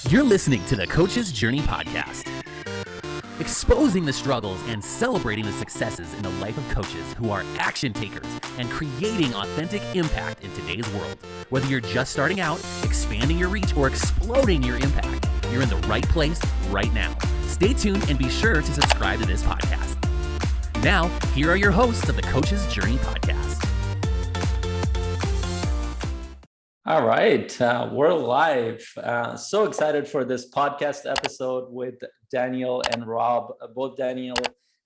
You're listening to the Coach's Journey podcast, exposing the struggles and celebrating the successes in the life of coaches who are action takers and creating authentic impact in today's world. Whether you're just starting out, expanding your reach, or exploding your impact, you're in the right place right now. Stay tuned and be sure to subscribe to this podcast. Now, here are your hosts of the Coach's Journey podcast. All right, we're live. So excited for this podcast episode with Daniel and Rob. Both Daniel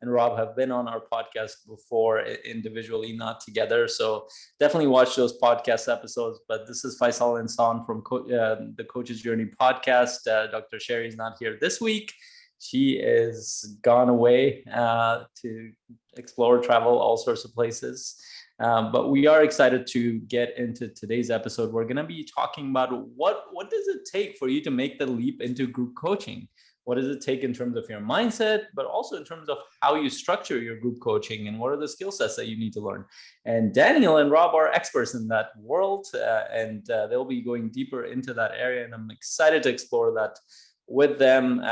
and Rob have been on our podcast before individually, not together. So definitely watch those podcast episodes. But this is Faisal and San from the Coach's Journey podcast. Dr. Sherry's not here this week. She is gone away to explore, travel, all sorts of places. But we are excited to get into today's episode. We're going to be talking about what does it take for you to make the leap into group coaching? What does it take in terms of your mindset, but also in terms of how you structure your group coaching and what are the skill sets that you need to learn? And Daniel and Rob are experts in that world, and they'll be going deeper into that area. And I'm excited to explore that with them.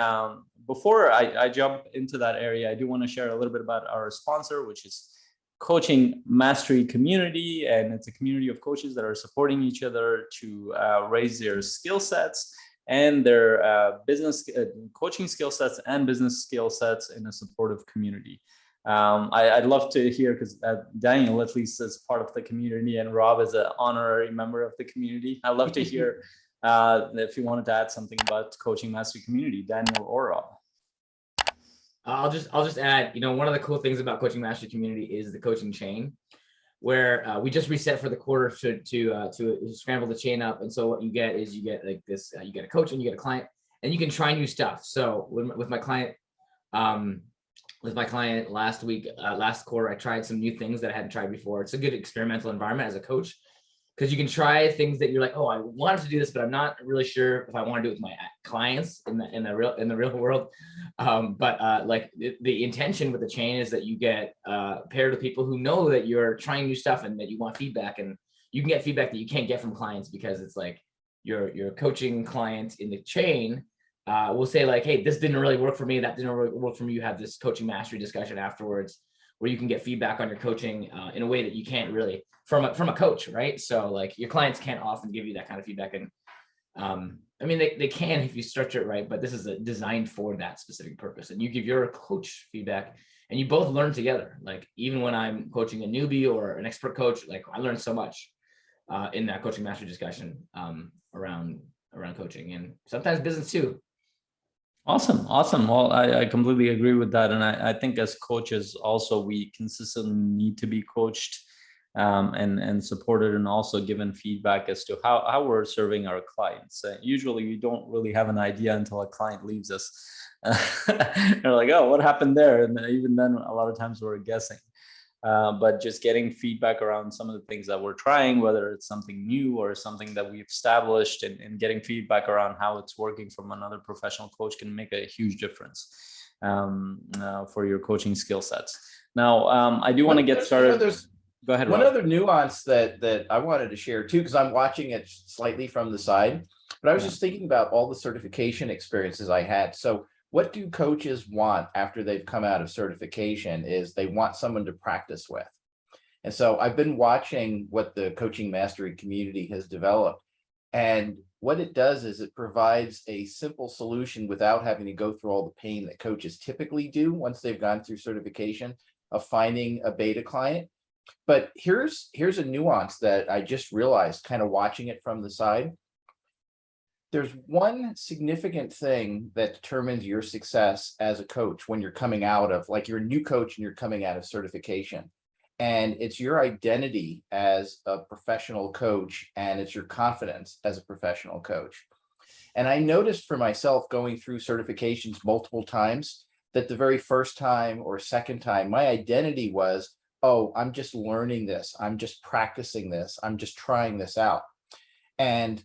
Before I jump into that area, I do want to share a little bit about our sponsor, which is Coaching Mastery Community, and it's a community of coaches that are supporting each other to raise their skill sets and their business coaching skill sets and business skill sets in a supportive community. I'd love to hear, because Daniel at least is part of the community and Rob is an honorary member of the community. I'd love to hear if you wanted to add something about Coaching Mastery Community, Daniel or Rob. I'll just add, one of the cool things about Coaching Mastery Community is the coaching chain, where we just reset for the quarter to scramble the chain up. And so what you get is you get like this, you get a coach and you get a client, and you can try new stuff. So with my client last week, last quarter, I tried some new things that I hadn't tried before. It's a good experimental environment as a coach, because you can try things that you're like, oh, I wanted to do this, but I'm not really sure if I want to do it with my clients in the real world. Like the intention with the chain is that you get paired with people who know that you're trying new stuff and that you want feedback, and you can get feedback that you can't get from clients, because it's like your coaching client in the chain will say like, hey, this didn't really work for me. That didn't really work for me. You have this coaching mastery discussion afterwards, where you can get feedback on your coaching in a way that you can't really from a coach, right? So like your clients can't often give you that kind of feedback. And they can if you structure it right, but this is designed for that specific purpose. And you give your coach feedback and you both learn together. Like even when I'm coaching a newbie or an expert coach, like I learned so much in that coaching mastery discussion around coaching, and sometimes business too. Awesome. Well, I completely agree with that. And I think as coaches also, we consistently need to be coached and supported, and also given feedback as to how we're serving our clients. Usually we don't really have an idea until a client leaves us. They're like, oh, what happened there? And even then, a lot of times we're guessing. But just getting feedback around some of the things that we're trying, whether it's something new or something that we've established, and getting feedback around how it's working from another professional coach can make a huge difference for your coaching skill sets. Now, I do want to get started. Go ahead, One Rob. other nuance that I wanted to share too, because I'm watching it slightly from the side, but I was just thinking about all the certification experiences I had. So what do coaches want after they've come out of certification is they want someone to practice with. And so I've been watching what the Coaching Mastery Community has developed. And what it does is it provides a simple solution without having to go through all the pain that coaches typically do once they've gone through certification of finding a beta client. But here's a nuance that I just realized kind of watching it from the side. There's one significant thing that determines your success as a coach when you're coming out of, like, you're a new coach and you're coming out of certification. And it's your identity as a professional coach, and it's your confidence as a professional coach. And I noticed for myself going through certifications multiple times that the very first time or second time, my identity was, oh, I'm just learning this. I'm just practicing this. I'm just trying this out. And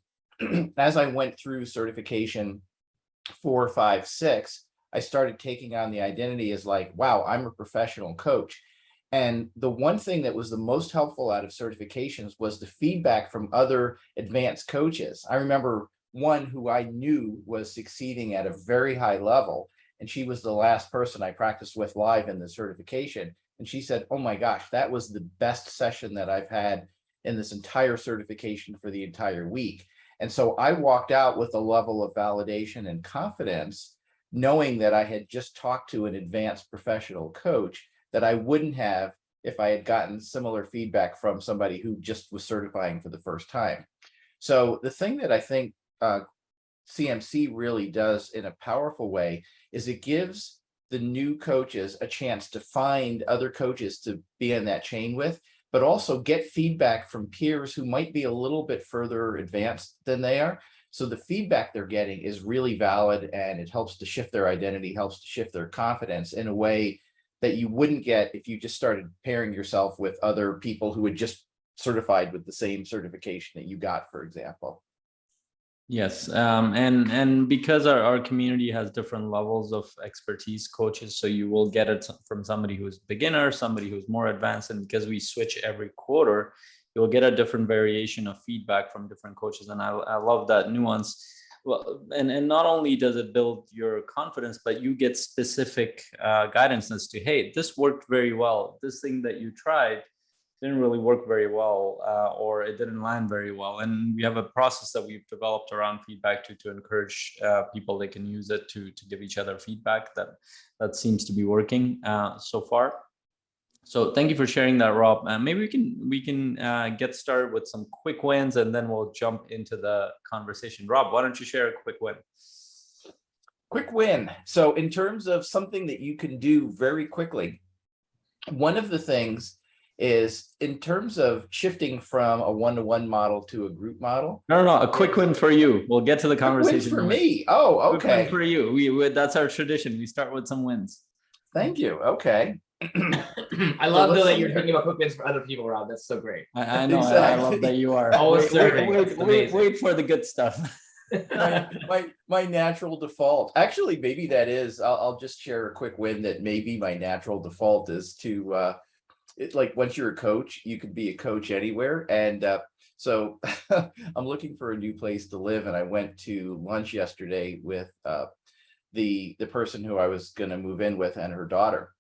as I went through certification 4, 5, 6, I started taking on the identity as like, wow, I'm a professional coach. And the one thing that was the most helpful out of certifications was the feedback from other advanced coaches. I remember one who I knew was succeeding at a very high level. And she was the last person I practiced with live in the certification. And she said, oh my gosh, that was the best session that I've had in this entire certification for the entire week. And so I walked out with a level of validation and confidence, knowing that I had just talked to an advanced professional coach that I wouldn't have if I had gotten similar feedback from somebody who just was certifying for the first time. So the thing that I think CMC really does in a powerful way is it gives the new coaches a chance to find other coaches to be in that chain with, but also get feedback from peers who might be a little bit further advanced than they are. So the feedback they're getting is really valid, and it helps to shift their identity, helps to shift their confidence in a way that you wouldn't get if you just started pairing yourself with other people who had just certified with the same certification that you got, for example. Yes, and because our community has different levels of expertise, coaches, so you will get it from somebody who's beginner, somebody who's more advanced, and because we switch every quarter, you'll get a different variation of feedback from different coaches, and I love that nuance. Well, and not only does it build your confidence, but you get specific guidance as to, hey, this worked very well. This thing that you tried didn't really work very well, or it didn't land very well. And we have a process that we've developed around feedback to encourage people. They can use it to give each other feedback. That seems to be working so far. So thank you for sharing that, Rob. Maybe we can get started with some quick wins, and then we'll jump into the conversation. Rob, why don't you share a quick win? Quick win. So in terms of something that you can do very quickly, one of the things is in terms of shifting from a one-to-one model to a group model. No, a quick win for you. We'll get to the conversation. Quick win for me. Oh, okay. Quick win for you. We that's our tradition. We start with some wins. Thank you. Okay. I love though that you're thinking about quick wins for other people, Rob. That's so great. I know. Exactly. I love that you are. Always serving. Wait for the good stuff. my natural default. Actually, maybe that is. I'll just share a quick win that maybe my natural default is to. Like once you're a coach, you could be a coach anywhere. And so I'm looking for a new place to live. And I went to lunch yesterday with the person who I was going to move in with and her daughter.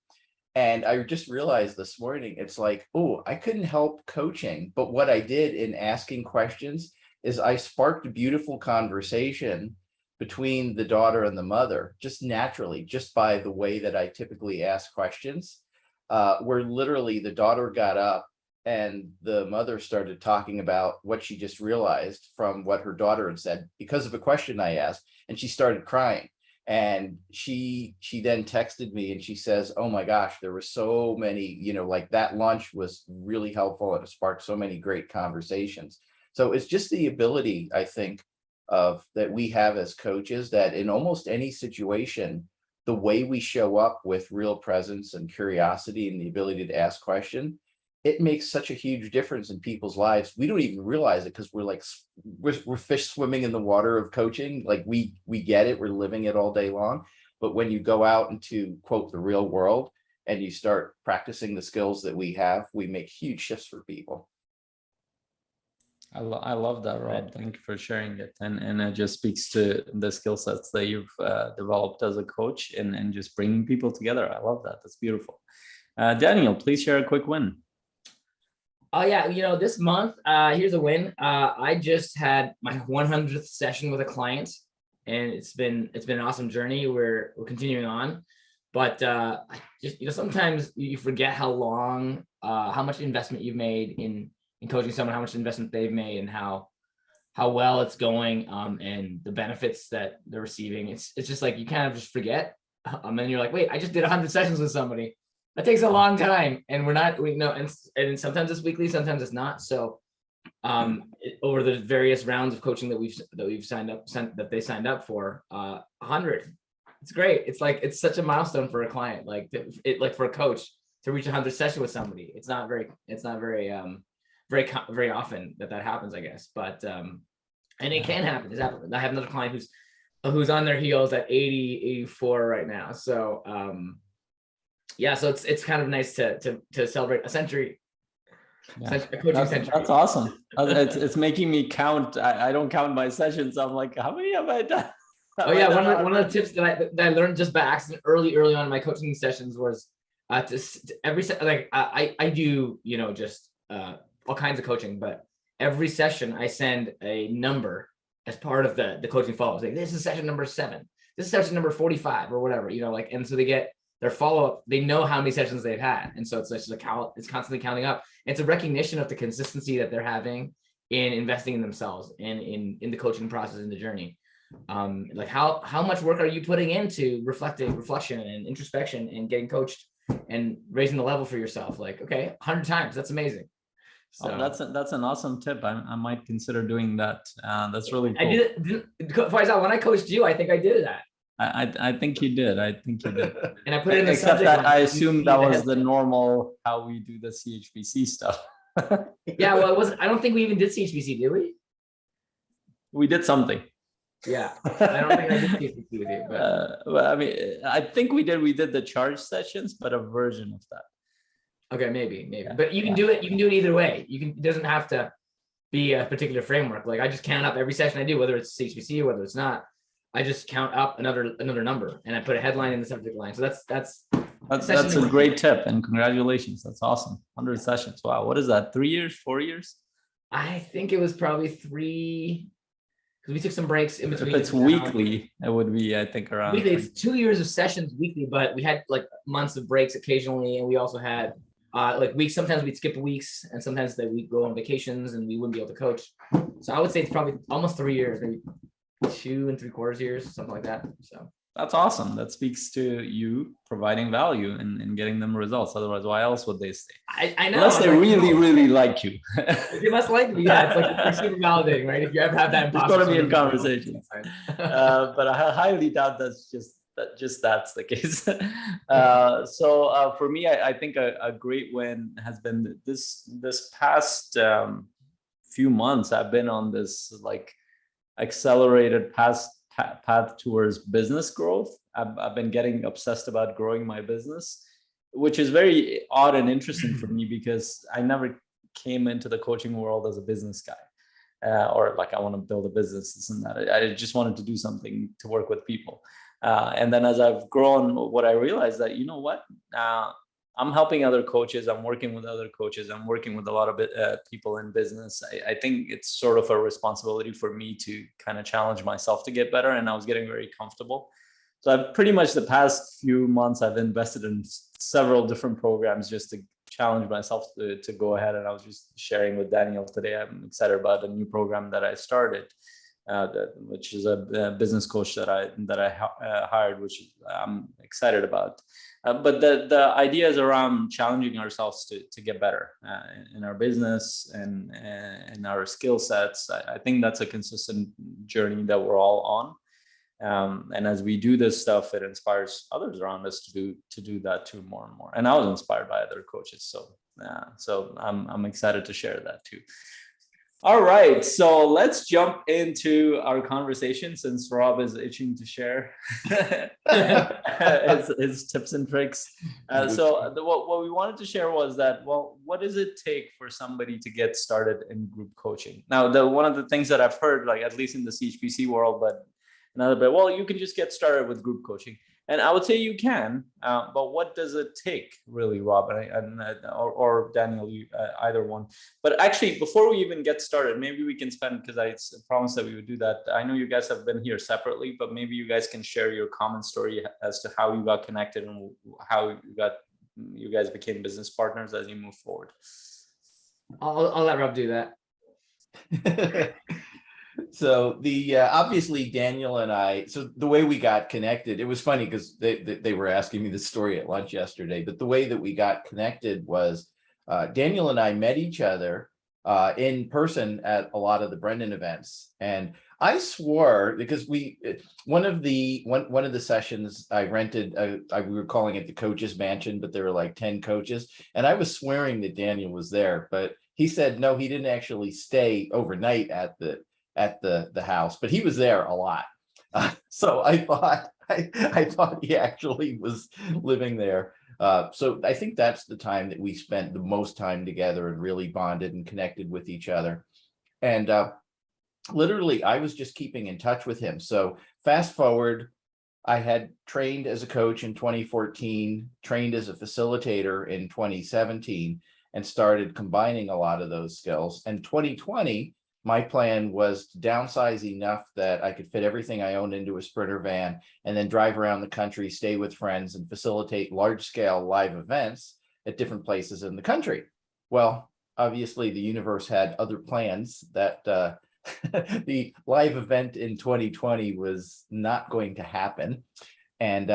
And I just realized this morning, it's like, oh, I couldn't help coaching. But what I did in asking questions is I sparked a beautiful conversation between the daughter and the mother, just naturally, just by the way that I typically ask questions. Where literally the daughter got up and the mother started talking about what she just realized from what her daughter had said because of a question I asked, and she started crying. And she then texted me and she says, oh my gosh, there were so many, like that lunch was really helpful and it sparked so many great conversations. So it's just the ability, I think, of that we have as coaches, that in almost any situation, the way we show up with real presence and curiosity and the ability to ask questions, it makes such a huge difference in people's lives. We don't even realize it because we're fish swimming in the water of coaching. Like we get it, we're living it all day long. But when you go out into, quote, the real world and you start practicing the skills that we have, we make huge shifts for people. I love that, Rob. Thank you for sharing it. And it just speaks to the skill sets that you've developed as a coach and just bringing people together. I love that. That's beautiful. Daniel, please share a quick win. Oh yeah, this month, here's a win. I just had my 100th session with a client, and it's been an awesome journey. We're continuing on, but just sometimes you forget how much investment you've made in coaching someone, how much investment they've made, and how well it's going, and the benefits that they're receiving. It's just like you kind of just forget, and then you're like, wait, I just did 100 sessions with somebody. That takes a long time, and and sometimes it's weekly, sometimes it's not. So over the various rounds of coaching that they signed up for, 100. It's great. It's such a milestone for a client, like for a coach to reach 100 session with somebody. It's not very often that happens, I guess, but and it can happen. It's happened. I have another client who's on their heels at 80, 84 right now. So so it's kind of nice to celebrate a century Yeah. A coaching century. That's awesome. It's making me count. I don't count my sessions. I'm like, how many have I done? Oh yeah, one of the tips that I learned just by accident early on in my coaching sessions was I do just all kinds of coaching, but every session I send a number as part of the coaching follow-up. Like, this is session number 7, this is session number 45 or whatever, and so they get their follow-up. They know how many sessions they've had, and so it's just it's constantly counting up. It's a recognition of the consistency that they're having in investing in themselves and in the coaching process, in the journey. Like how much work are you putting into reflection and introspection and getting coached and raising the level for yourself? Like, okay, 100 times, that's amazing. So that's an awesome tip. I might consider doing that. That's really cool. I did Faisal, when I coached you, I think I did that. I think you did. I think you did. And I put it in the except subject that line. I assume that was the normal how we do the CHBC stuff. Yeah, well, it wasn't. I don't think we even did CHBC, did we? We did something. Yeah, I don't think I did CHBC with you. But I mean, I think we did. We did the charge sessions, but a version of that. Okay, maybe. Yeah. But you can do it. You can do it either way. It doesn't have to be a particular framework. Like, I just count up every session I do, whether it's CHBC or whether it's not. I just count up another number, and I put a headline in the subject line. So that's a great tip, and congratulations. That's awesome. 100 sessions. Wow. What is that? 3 years? 4 years? I think it was probably 3, because we took some breaks in between. If it's weekly, it would be, I think, around. Weekly. It's 2 years of sessions weekly, but we had like months of breaks occasionally, and we also had like weeks. Sometimes we'd skip weeks, and sometimes we'd go on vacations, and we wouldn't be able to coach. So I would say it's probably almost 3 years, maybe 2 3/4 years, something like that. So that's awesome. That speaks to you providing value and getting them results. Otherwise, why else would they stay? I know. Unless they really like you. They must like me. Yeah, it's like it's super validating, right? If you ever have that imposter, it's going to be in conversation. But I highly doubt that's the case. So for me, I think a great win has been this past few months. I've been on this like accelerated path towards business growth. I've been getting obsessed about growing my business, which is very odd and interesting for me because I never came into the coaching world as a business guy, or like I want to build a business, this and that. I just wanted to do something to work with people. And then as I've grown, what I realized that, you know what, I'm helping other coaches. I'm working with other coaches. I'm working with a lot of people in business. I think it's sort of a responsibility for me to kind of challenge myself to get better. And I was getting very comfortable. So I've pretty much the past few months, I've invested in several different programs just to challenge myself to go ahead. And I was just sharing with Daniel today, I'm excited about a new program that I started, which is a business coach that I hired, which I'm excited about. But the idea is around challenging ourselves to get better in our business and in our skill sets. I think that's a consistent journey that we're all on. And as we do this stuff, it inspires others around us to do that too more and more. And I was inspired by other coaches. So I'm excited to share that too. All right, so let's jump into our conversation since Rob is itching to share his tips and tricks. So what we wanted to share was that, well, what does it take for somebody to get started in group coaching? Now, one of the things that I've heard, like at least in the CHPC world, but another bit, well, you can just get started with group coaching. And I would say you can, but what does it take really, Rob or Daniel, either one? But actually, before we even get started, maybe we can spend, because I promised that we would do that. I know you guys have been here separately, but maybe you guys can share your common story as to how you got connected and how you guys became business partners as you move forward. I'll let Rob do that. So obviously Daniel and I, so the way we got connected, it was funny because they were asking me this story at lunch yesterday, but the way that we got connected was Daniel and I met each other in person at a lot of the Brendan events. And I swore, because one of the sessions I rented, we were calling it the coaches mansion, but there were like 10 coaches. And I was swearing that Daniel was there, but he said, no, he didn't actually stay overnight at the house, but he was there a lot. So I thought he actually was living there. So I think that's the time that we spent the most time together and really bonded and connected with each other. And literally, I was just keeping in touch with him. So fast forward, I had trained as a coach in 2014, trained as a facilitator in 2017, and started combining a lot of those skills. And 2020, my plan was to downsize enough that I could fit everything I owned into a Sprinter van and then drive around the country, stay with friends, and facilitate large-scale live events at different places in the country. Well, obviously, the universe had other plans that the live event in 2020 was not going to happen. And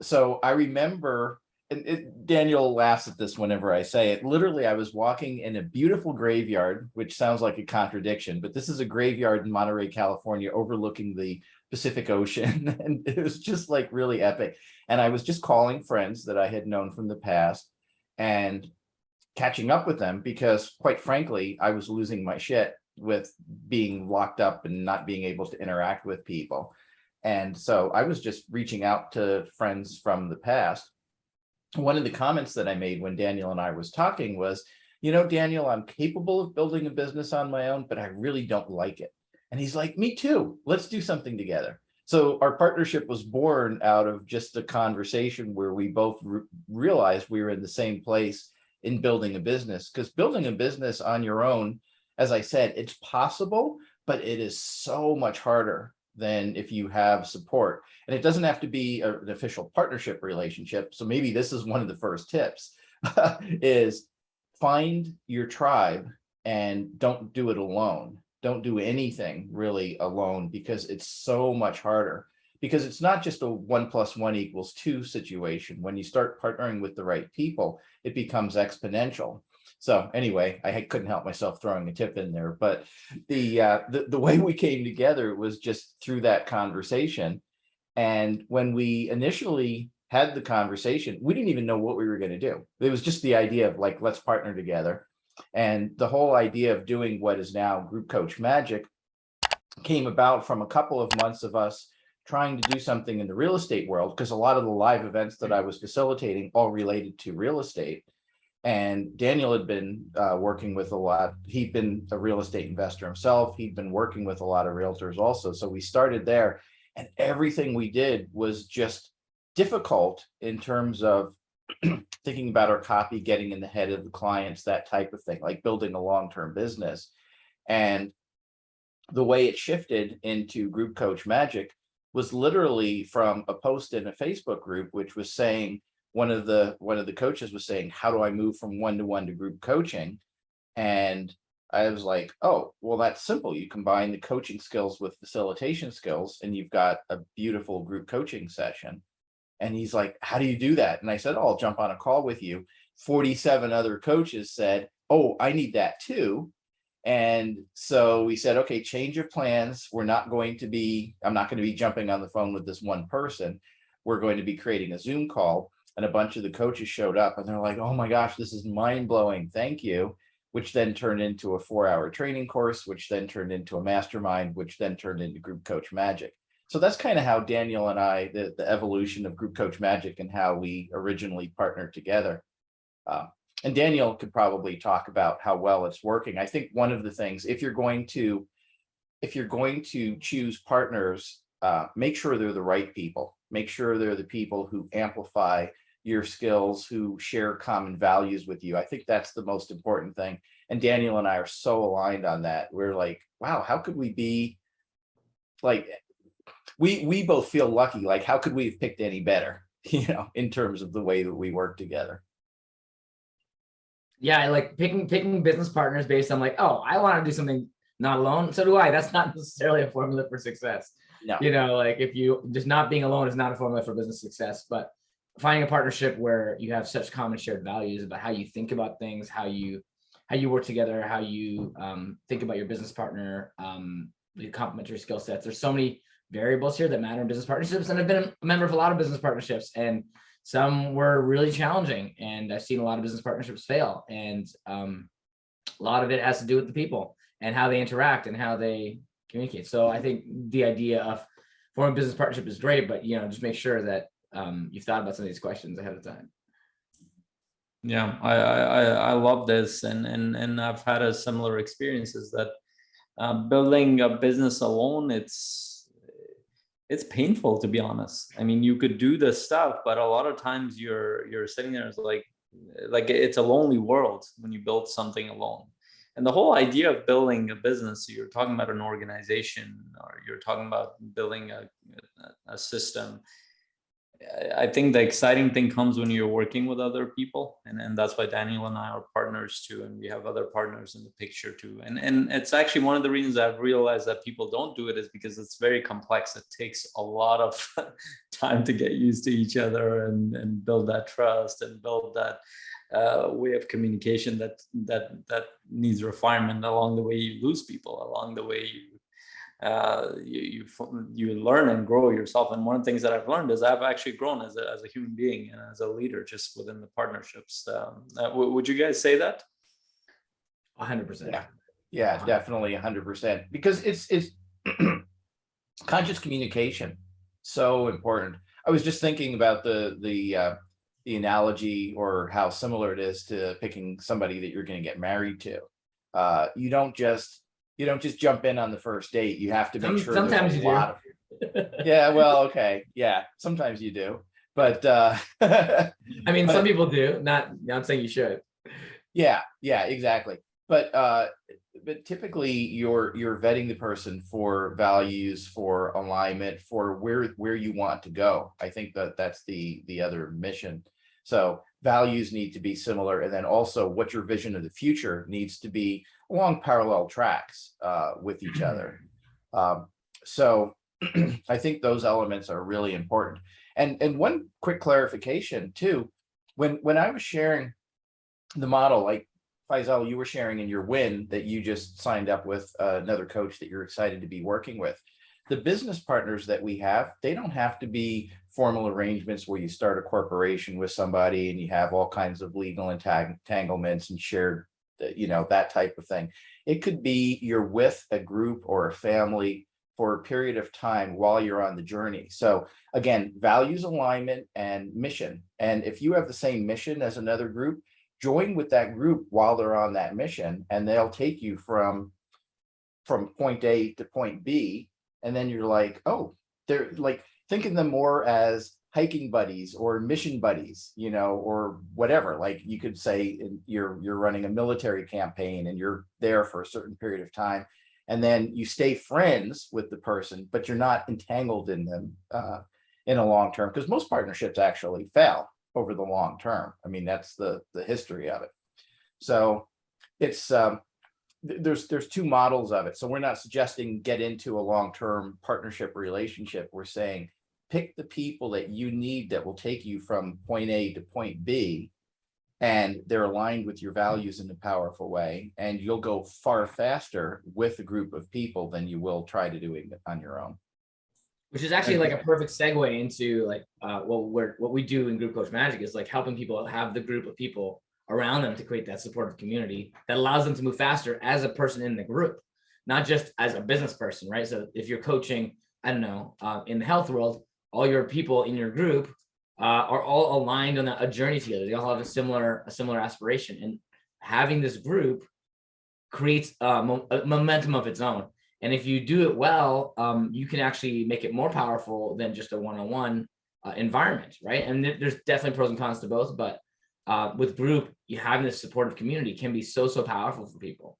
so I remember, and Daniel laughs at this whenever I say it, literally I was walking in a beautiful graveyard, which sounds like a contradiction, but this is a graveyard in Monterey, California, overlooking the Pacific Ocean. And it was just like really epic. And I was just calling friends that I had known from the past and catching up with them because, quite frankly, I was losing my shit with being locked up and not being able to interact with people. And so I was just reaching out to friends from the past. One of the comments that I made when Daniel and I was talking was, Daniel, I'm capable of building a business on my own, but I really don't like it. And he's like, me too. Let's do something together. So our partnership was born out of just a conversation where we both realized we were in the same place in building a business, because building a business on your own, as I said, it's possible, but it is so much harder than if you have support. And it doesn't have to be an official partnership relationship. So maybe this is one of the first tips is find your tribe and don't do it alone. Don't do anything really alone, because it's so much harder. Because it's not just a 1 + 1 = 2 situation. When you start partnering with the right people, it becomes exponential. So anyway, I couldn't help myself throwing a tip in there, but the way we came together was just through that conversation. And when we initially had the conversation, we didn't even know what we were going to do. It was just the idea of like, let's partner together. And the whole idea of doing what is now Group Coach Magic came about from a couple of months of us trying to do something in the real estate world, because a lot of the live events that I was facilitating all related to real estate. And Daniel had been working with a lot. He'd been a real estate investor himself. He'd been working with a lot of realtors also. So we started there, and everything we did was just difficult in terms of thinking about our copy, getting in the head of the clients, that type of thing, like building a long-term business. And the way it shifted into Group Coach Magic was literally from a post in a Facebook group, which was saying, one of the coaches was saying, how do I move from one-to-one to group coaching? And I was like, oh, well, that's simple. You combine the coaching skills with facilitation skills, and you've got a beautiful group coaching session. And he's like, how do you do that? And I said, oh, I'll jump on a call with you. 47 other coaches said, oh, I need that too. And so we said, okay, change your plans. I'm not going to be jumping on the phone with this one person. We're going to be creating a Zoom call. And a bunch of the coaches showed up, and they're like, oh my gosh, this is mind blowing. Thank you. Which then turned into a 4-hour training course, which then turned into a mastermind, which then turned into Group Coach Magic. So that's kind of how Daniel and I, the evolution of Group Coach Magic and how we originally partnered together. And Daniel could probably talk about how well it's working. I think one of the things, if you're going to choose partners, make sure they're the right people. Make sure they're the people who amplify your skills, who share common values with you. I think that's the most important thing. And Daniel and I are so aligned on that. We're like, wow, how could we be like, we both feel lucky. Like, how could we have picked any better, in terms of the way that we work together? Yeah, I like picking business partners based on like, oh, I want to do something not alone. So do I. That's not necessarily a formula for success. No. Like if you just not being alone is not a formula for business success, but finding a partnership where you have such common shared values about how you think about things, how you work together, how you think about your business partner, the complementary skill sets. There's so many variables here that matter in business partnerships. And I've been a member of a lot of business partnerships, and some were really challenging, and I've seen a lot of business partnerships fail. And a lot of it has to do with the people and how they interact and how they communicate. So I think the idea of forming business partnership is great, but just make sure that you've thought about some of these questions ahead of time. Yeah, I love this, and I've had a similar experiences that building a business alone, it's painful, to be honest. I mean, you could do this stuff, but a lot of times you're sitting there, it's like it's a lonely world when you build something alone. And the whole idea of building a business, you're talking about an organization, or you're talking about building a system. I think the exciting thing comes when you're working with other people, and that's why Daniel and I are partners too, and we have other partners in the picture too. And it's actually one of the reasons I've realized that people don't do it is because it's very complex. It takes a lot of time to get used to each other and build that trust and build that way of communication that needs refinement. Along the way, you lose people. Along the way, you learn and grow yourself. And one of the things that I've learned is I've actually grown as a human being and as a leader just within the partnerships. Would you guys say that? 100%. Yeah, definitely 100%, because it's conscious communication, so important. I was just thinking about the analogy, or how similar it is to picking somebody that you're going to get married to. You don't just jump in on the first date. You have to make sure. Sometimes you do. Yeah, well, okay. Yeah, sometimes you do. But I mean, some people do. Not saying you should. Yeah, exactly. But typically you're vetting the person for values, for alignment, for where you want to go. I think that's the other mission. So values need to be similar, and then also what your vision of the future needs to be along parallel tracks with each other. So I think those elements are really important. And one quick clarification too, when I was sharing the model, like Faisal, you were sharing in your win that you just signed up with another coach that you're excited to be working with. The business partners that we have, they don't have to be formal arrangements where you start a corporation with somebody and you have all kinds of legal entanglements and shared, that type of thing. It could be you're with a group or a family for a period of time while you're on the journey. So again, values alignment and mission. And if you have the same mission as another group, join with that group while they're on that mission, and they'll take you from point A to point B. And then you're like, oh, they're like, think of them more as hiking buddies or mission buddies, or whatever. Like you could say you're running a military campaign and you're there for a certain period of time, and then you stay friends with the person, but you're not entangled in them in a long term, because most partnerships actually fail over the long term. I mean, that's the history of it. So it's there's two models of it. So we're not suggesting get into a long-term partnership relationship. We're saying pick the people that you need that will take you from point A to point B, and they're aligned with your values in a powerful way, and you'll go far faster with a group of people than you will try to do it on your own. Which is actually like a perfect segue into like what we do in Group Coach Magic is like helping people have the group of people around them to create that supportive community that allows them to move faster as a person in the group, not just as a business person, right? So if you're coaching, I don't know, in the health world, all your people in your group are all aligned on a journey together. They all have a similar aspiration, and having this group creates a momentum of its own. And if you do it well, you can actually make it more powerful than just a one-on-one environment, right? And there's definitely pros and cons to both, but with group, you having this supportive community can be so powerful for people.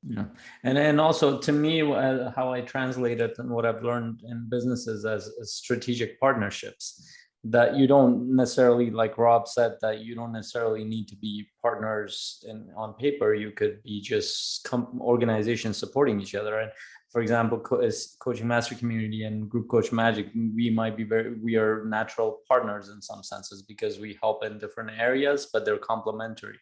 Yeah, and also to me, how I translate it and what I've learned in businesses as strategic partnerships, that you don't necessarily, like Rob said, that you don't necessarily need to be partners on paper. You could be just organizations supporting each other. And for example, as Coaching Mastery Community and Group Coach Magic, we are natural partners in some senses because we help in different areas, but they're complementary.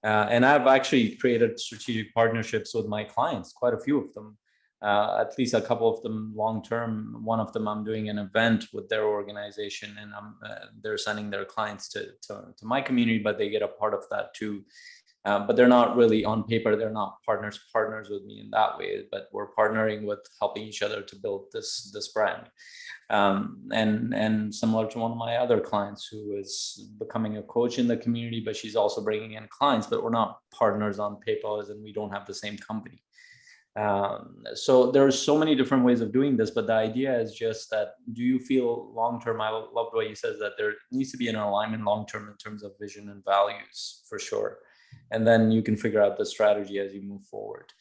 And I've actually created strategic partnerships with my clients, quite a few of them, at least a couple of them long-term. One of them, I'm doing an event with their organization, and they're sending their clients to my community, but they get a part of that too. but they're not really on paper. They're not partners with me in that way, but we're partnering with helping each other to build this brand. And similar to one of my other clients who is becoming a coach in the community, but she's also bringing in clients, but we're not partners on paper, as in we don't have the same company. So there's so many different ways of doing this, but the idea is just that, do you feel long-term? I loved what you said, that there needs to be an alignment long-term in terms of vision and values, for sure. And then you can figure out the strategy as you move forward.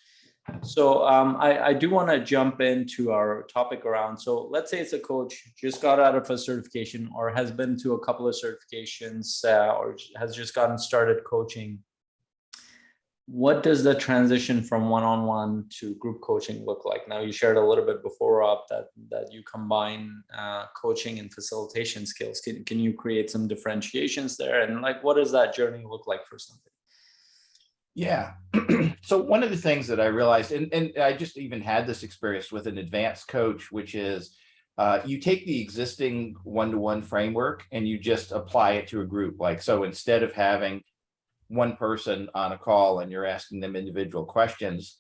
So I do want to jump into our topic around, so let's say it's a coach just got out of a certification or has been to a couple of certifications or has just gotten started coaching. What does the transition from one-on-one to group coaching look like? Now, you shared a little bit before, Rob, that you combine coaching and facilitation skills. Can you create some differentiations there? And like, what does that journey look like for somebody? Yeah. So one of the things that I realized, and I just even had this experience with an advanced coach, which is you take the existing one-to-one framework and you just apply it to a group. Like, so instead of having one person on a call and you're asking them individual questions,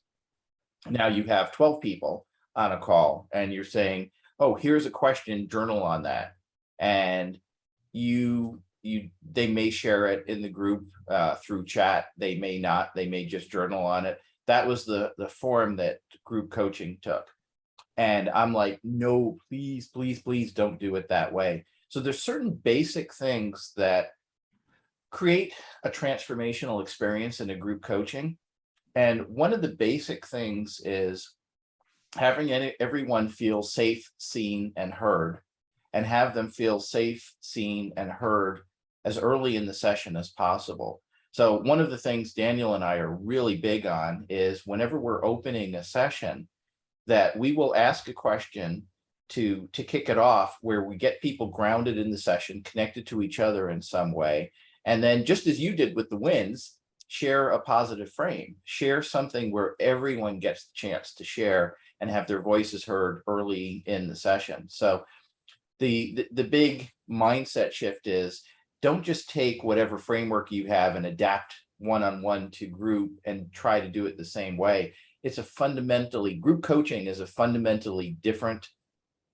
now you have 12 people on a call and you're saying, oh, here's a question, journal on that. And they may share it in the group through chat. They may not, they may just journal on it. That was the form that group coaching took. And I'm like, no, please, please, please don't do it that way. So there's certain basic things that create a transformational experience in a group coaching. And one of the basic things is having everyone feel safe, seen, and heard, and have them feel safe, seen, and heard as early in the session as possible. So one of the things Daniel and I are really big on is whenever we're opening a session, that we will ask a question to kick it off, where we get people grounded in the session, connected to each other in some way. And then, just as you did with the wins, share a positive frame, share something where everyone gets the chance to share and have their voices heard early in the session. So the big mindset shift is, don't just take whatever framework you have and adapt one-on-one to group and try to do it the same way. It's a fundamentally, group coaching is a fundamentally different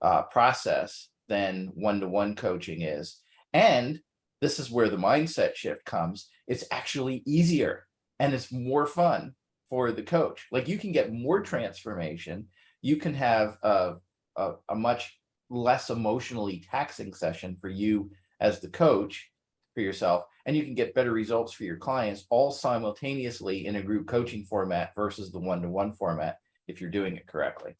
process than one-to-one coaching is. And this is where the mindset shift comes. It's actually easier and it's more fun for the coach. Like, you can get more transformation. You can have a much less emotionally taxing session for you as the coach, for yourself, and you can get better results for your clients all simultaneously in a group coaching format versus the one-to-one format, if you're doing it correctly.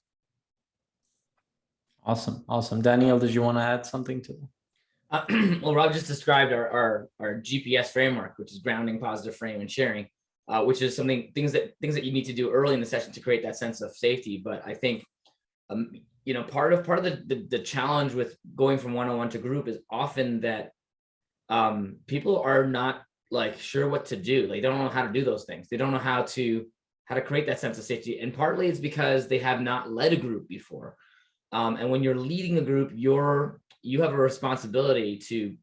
Awesome. Daniel, did you want to add something to that? Well, Rob just described our GPS framework, which is grounding, positive frame, and sharing, which is things that you need to do early in the session to create that sense of safety. But I think, part of the challenge with going from one-on-one to group is often that people are not like sure what to do. They don't know how to do those things. They don't know how to create that sense of safety. And partly it's because they have not led a group before. And when you're leading a group, you have a responsibility to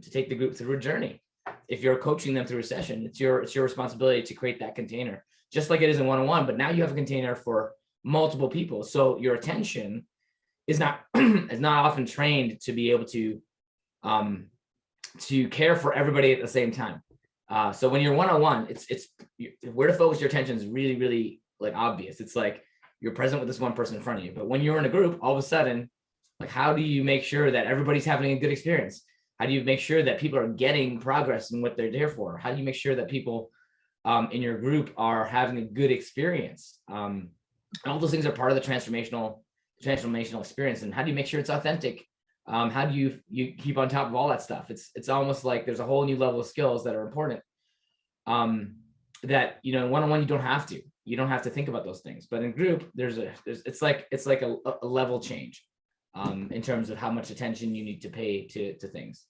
take the group through a journey. If you're coaching them through a session, it's your responsibility to create that container, just like it is in one-on-one. But now you have a container for multiple people, so your attention is not often trained to be able to care for everybody at the same time. So when you're one-on-one, it's where to focus your attention is really, really like obvious. It's like you're present with this one person in front of you. But when you're in a group, all of a sudden, like, how do you make sure that everybody's having a good experience? How do you make sure that people are getting progress in what they're there for? How do you make sure that people in your group are having a good experience? And all those things are part of the transformational experience. And how do you make sure it's authentic? How do you keep on top of all that stuff? It's almost like there's a whole new level of skills that are important. That one-on-one you don't have to think about those things, but in group it's like a level change in terms of how much attention you need to pay to things.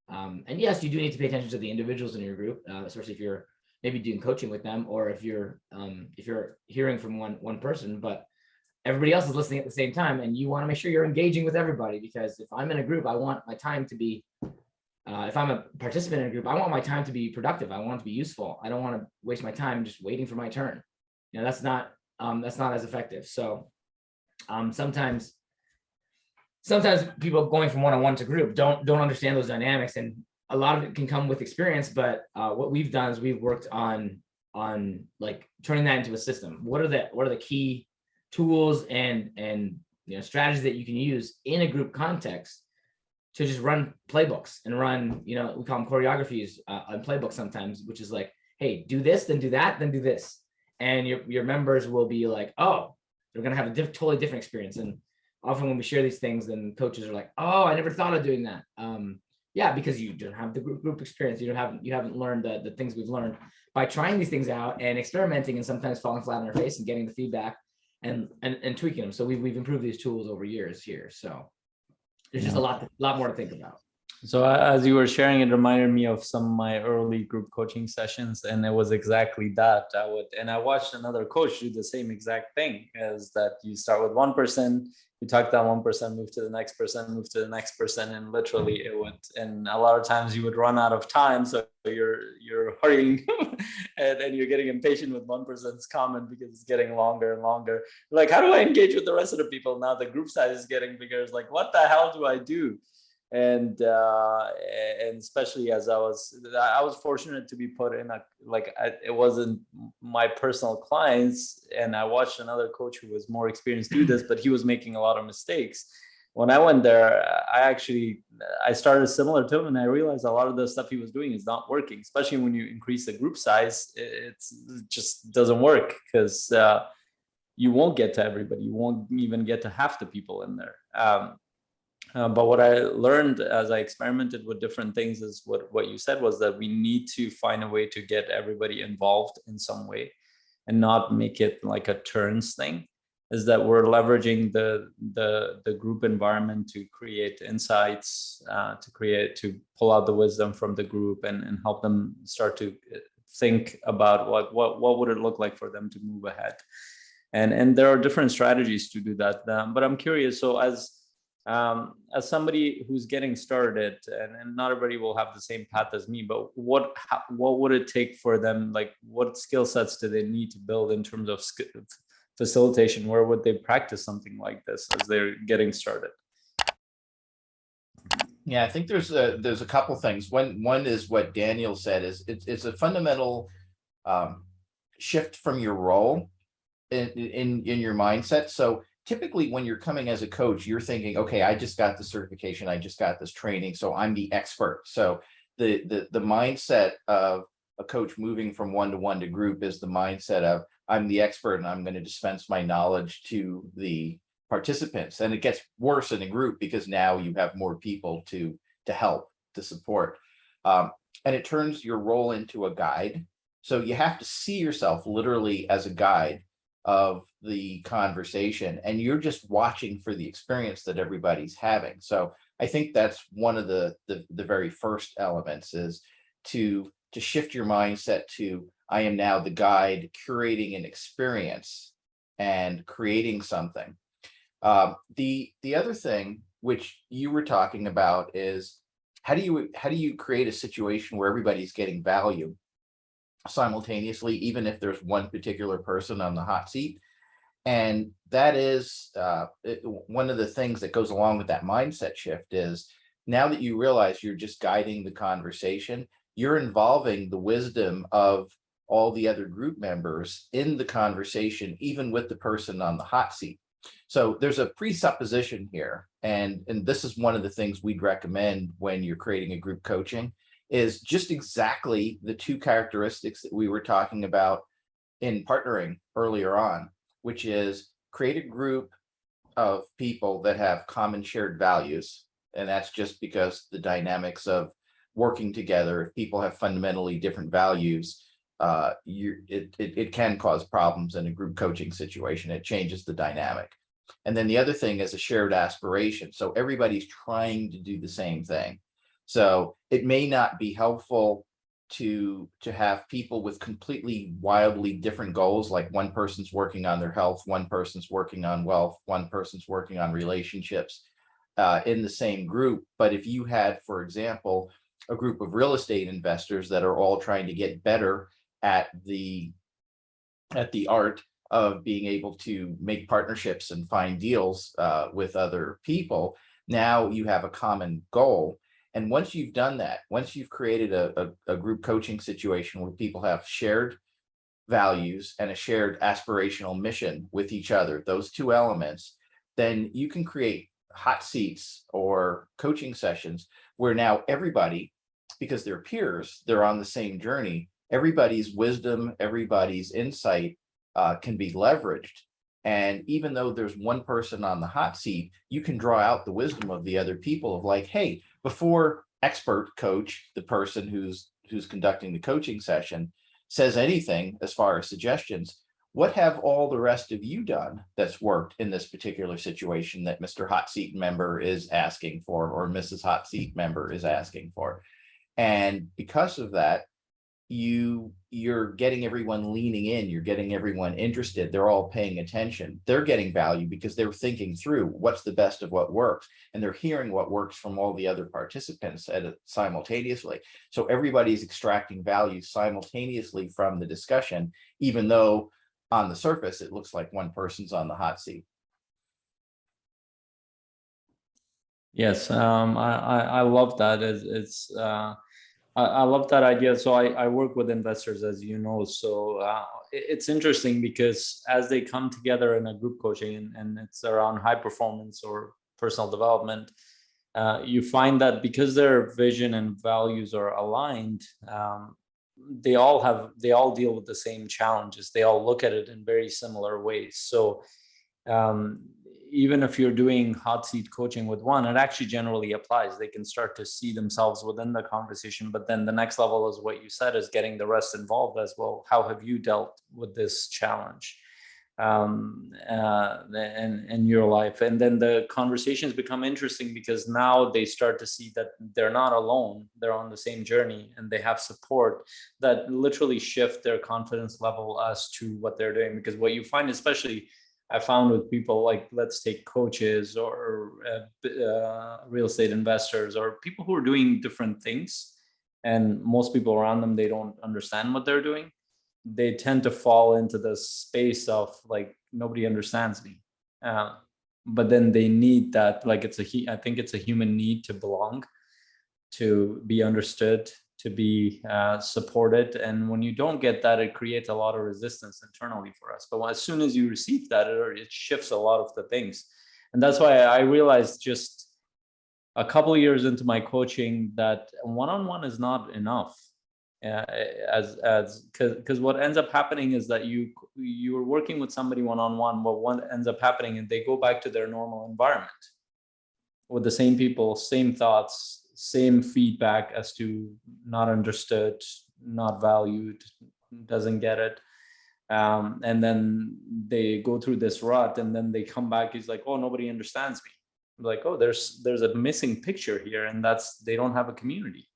And yes, you do need to pay attention to the individuals in your group, especially if you're maybe doing coaching with them, or if you're hearing from one person, but everybody else is listening at the same time, and you want to make sure you're engaging with everybody, because if I'm in a group, I want my time to be if I'm a participant in a group, I want my time to be productive. I want it to be useful. I don't want to waste my time just waiting for my turn. That's not as effective. So sometimes people going from one-on-one to group don't understand those dynamics, and a lot of it can come with experience. But what we've done is we've worked on like turning that into a system. What are the key tools and strategies that you can use in a group context to just run playbooks and run, we call them choreographies on playbooks sometimes, which is like, hey, do this, then do that, then do this. And your members will be like, oh, they're going to have a totally different experience. And often when we share these things, then coaches are like, oh, I never thought of doing that. Yeah, because you don't have the group experience. You haven't learned the things we've learned by trying these things out and experimenting, and sometimes falling flat on our face and getting the feedback and tweaking them. So we've improved these tools over years here. So there's just a lot more to think about. So as you were sharing, it reminded me of some of my early group coaching sessions, and it was exactly that. I watched another coach do the same exact thing, is that you start with one person, you talk to that one person, move to the next person, move to the next person, and literally it would. And a lot of times you would run out of time, so you're hurrying, and you're getting impatient with one person's comment because it's getting longer and longer. Like, how do I engage with the rest of the people now? The group size is getting bigger. It's like, what the hell do I do? And especially as I was fortunate to be put in it wasn't my personal clients, and I watched another coach who was more experienced do this, but he was making a lot of mistakes. When I went there, I started similar to him, and I realized a lot of the stuff he was doing is not working, especially when you increase the group size. It just doesn't work, because you won't get to everybody. You won't even get to half the people in there. But what I learned as I experimented with different things is what you said, was that we need to find a way to get everybody involved in some way and not make it like a turns thing. Is that we're leveraging the group environment to create insights, to pull out the wisdom from the group and help them start to think about what would it look like for them to move ahead. And there are different strategies to do that. But I'm curious, so as somebody who's getting started, and not everybody will have the same path as me, but what would it take for them? Like, what skill sets do they need to build in terms of facilitation? Where would they practice something like this as they're getting started? Yeah, I think there's a couple things. One is what Daniel said, is it's a fundamental shift from your role in your mindset. So typically when you're coming as a coach, you're thinking, okay, I just got the certification, I just got this training, so I'm the expert. So the mindset of a coach moving from one-to-one to group is the mindset of, I'm the expert and I'm going to dispense my knowledge to the participants. And it gets worse in a group because now you have more people to help, to support. And it turns your role into a guide. So you have to see yourself literally as a guide of the conversation, and you're just watching for the experience that everybody's having. So I think that's one of the very first elements, is to shift your mindset to, I am now the guide, curating an experience and creating something. The other thing which you were talking about is, how do you create a situation where everybody's getting value simultaneously, even if there's one particular person on the hot seat? And that is one of the things that goes along with that mindset shift, is now that you realize you're just guiding the conversation, you're involving the wisdom of all the other group members in the conversation, even with the person on the hot seat. So there's a presupposition here. And this is one of the things we'd recommend when you're creating a group coaching, is just exactly the two characteristics that we were talking about in partnering earlier on, which is create a group of people that have common shared values. And that's just because the dynamics of working together, if people have fundamentally different values, it can cause problems in a group coaching situation. It changes the dynamic. And then the other thing is a shared aspiration. So everybody's trying to do the same thing. So it may not be helpful to have people with completely wildly different goals, like one person's working on their health, one person's working on wealth, one person's working on relationships in the same group. But if you had, for example, a group of real estate investors that are all trying to get better at the art of being able to make partnerships and find deals with other people. Now you have a common goal. And once you've done that, once you've created a group coaching situation where people have shared values and a shared aspirational mission with each other, those two elements, then you can create hot seats or coaching sessions where now everybody, because they're peers, they're on the same journey, everybody's wisdom, everybody's insight can be leveraged. And even though there's one person on the hot seat, you can draw out the wisdom of the other people of like, hey, before expert coach, the person who's conducting the coaching session, says anything as far as suggestions, what have all the rest of you done that's worked in this particular situation that Mr. Hot Seat member is asking for, or Mrs. Hot Seat member is asking for? And because of that, you're getting everyone leaning in, you're getting everyone interested, they're all paying attention, they're getting value because they're thinking through what's the best of what works, and they're hearing what works from all the other participants simultaneously. So everybody's extracting value simultaneously from the discussion, even though on the surface it looks like one person's on the hot seat. Yes, I love that. I love that idea. So I work with investors, as you know. So it's interesting because as they come together in a group coaching and it's around high performance or personal development, you find that because their vision and values are aligned, they all deal with the same challenges. They all look at it in very similar ways. So even if you're doing hot seat coaching with one, it actually generally applies. They can start to see themselves within the conversation, but then the next level is what you said, is getting the rest involved as well. How have you dealt with this challenge in your life? And then the conversations become interesting because now they start to see that they're not alone. They're on the same journey and they have support that literally shift their confidence level as to what they're doing. Because what you find, especially I found with people like, let's take coaches or real estate investors or people who are doing different things, and most people around them, they don't understand what they're doing. They tend to fall into this space of like, nobody understands me. But then they need that, like I think it's a human need to belong, to be understood, to be supported. And when you don't get that, it creates a lot of resistance internally for us. But as soon as you receive that, it shifts a lot of the things. And that's why I realized just a couple of years into my coaching that one-on-one is not enough. Because what ends up happening is that you're working with somebody one-on-one, but what ends up happening is they go back to their normal environment with the same people, same thoughts, same feedback as to not understood, not valued, doesn't get it. And then they go through this rut and then they come back, he's like, oh, nobody understands me. I'm like, oh, there's a missing picture here, and that's, they don't have a community.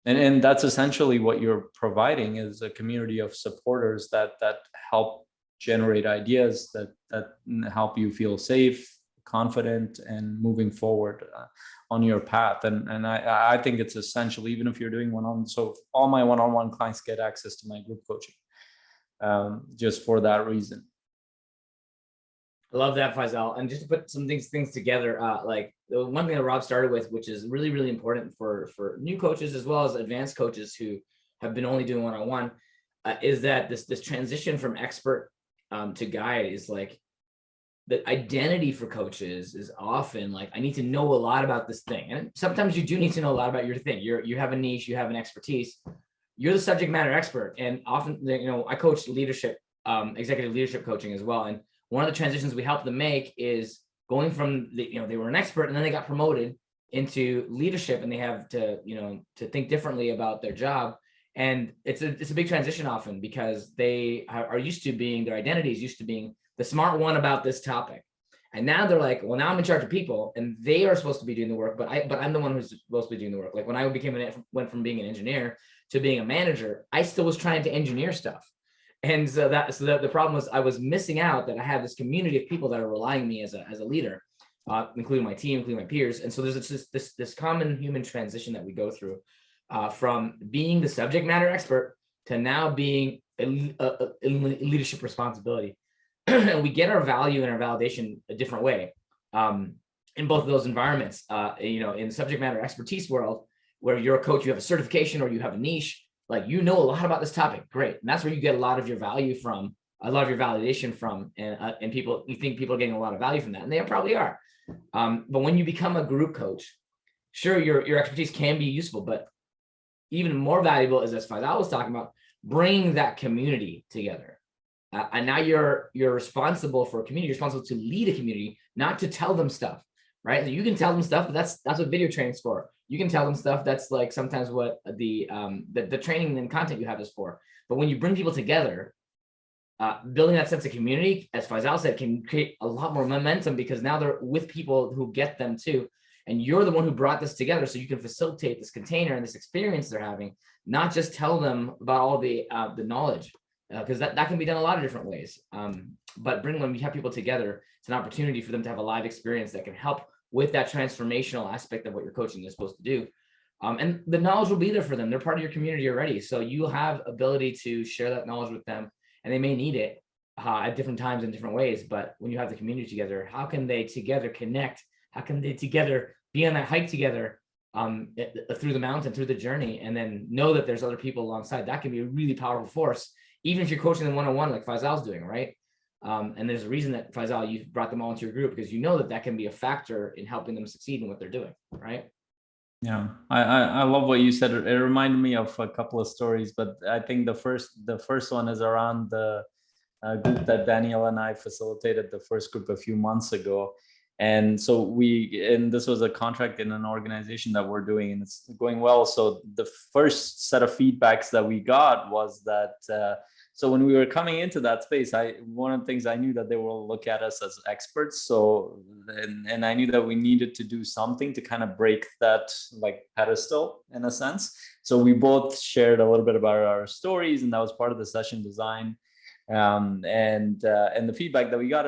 And that's essentially what you're providing, is a community of supporters that help generate ideas, that help you feel safe, confident, and moving forward on your path. And I think it's essential, even if you're doing one-on-one. So all my one-on-one clients get access to my group coaching just for that reason. I love that, Faisal. And just to put some things together, like the one thing that Rob started with, which is really, really important for new coaches as well as advanced coaches who have been only doing one-on-one, is that this transition from expert to guide is like, the identity for coaches is often like, I need to know a lot about this thing. And sometimes you do need to know a lot about your thing. You have a niche, you have an expertise, you're the subject matter expert. And often, I coach leadership, executive leadership coaching as well. And one of the transitions we help them make is going from they were an expert and then they got promoted into leadership, and they have to think differently about their job. And it's a big transition often because they are used to being, their identity is used to being the smart one about this topic. And now they're like, well, now I'm in charge of people and they are supposed to be doing the work, but I'm the one who's supposed to be doing the work. Like when I went from being an engineer to being a manager, I still was trying to engineer stuff. And so the problem was I was missing out that I had this community of people that are relying on me as a leader. including my team, including my peers. And so there's just this common human transition that we go through from being the subject matter expert to now being a leadership responsibility. And we get our value and our validation a different way in both of those environments. In the subject matter expertise world, where you're a coach, you have a certification or you have a niche, like you know a lot about this topic, great. And that's where you get a lot of your value from, a lot of your validation from, and people, you think people are getting a lot of value from that, and they probably are. But when you become a group coach, sure, your expertise can be useful, but even more valuable is, as Faisal was talking about, bringing that community together. And now you're responsible for a community, you're responsible to lead a community, not to tell them stuff, right? So you can tell them stuff, but that's what video training's for. You can tell them stuff, that's like sometimes what the training and content you have is for. But when you bring people together, building that sense of community, as Faisal said, can create a lot more momentum, because now they're with people who get them too. And you're the one who brought this together, so you can facilitate this container and this experience they're having, not just tell them about all the knowledge, because that can be done a lot of different ways. But when we have people together, it's an opportunity for them to have a live experience that can help with that transformational aspect of what your coaching is supposed to do. And the knowledge will be there for them. They're part of your community already. So you have ability to share that knowledge with them, and they may need it at different times in different ways. But when you have the community together, how can they together connect? How can they together be on that hike together through the mountain, through the journey, and then know that there's other people alongside? That can be a really powerful force, even if you're coaching them one-on-one like Faisal's doing, right? And there's a reason that, Faisal, you brought them all into your group, because you know that can be a factor in helping them succeed in what they're doing, right? Yeah, I love what you said. It reminded me of a couple of stories, but I think the first one is around the group that Daniel and I facilitated, the first group a few months ago. And so this was a contract in an organization that we're doing, and it's going well. So the first set of feedbacks that we got was that, so when we were coming into that space, one of the things I knew that they will look at us as experts. So, and I knew that we needed to do something to kind of break that like pedestal in a sense. So we both shared a little bit about our stories, and that was part of the session design. And the feedback that we got,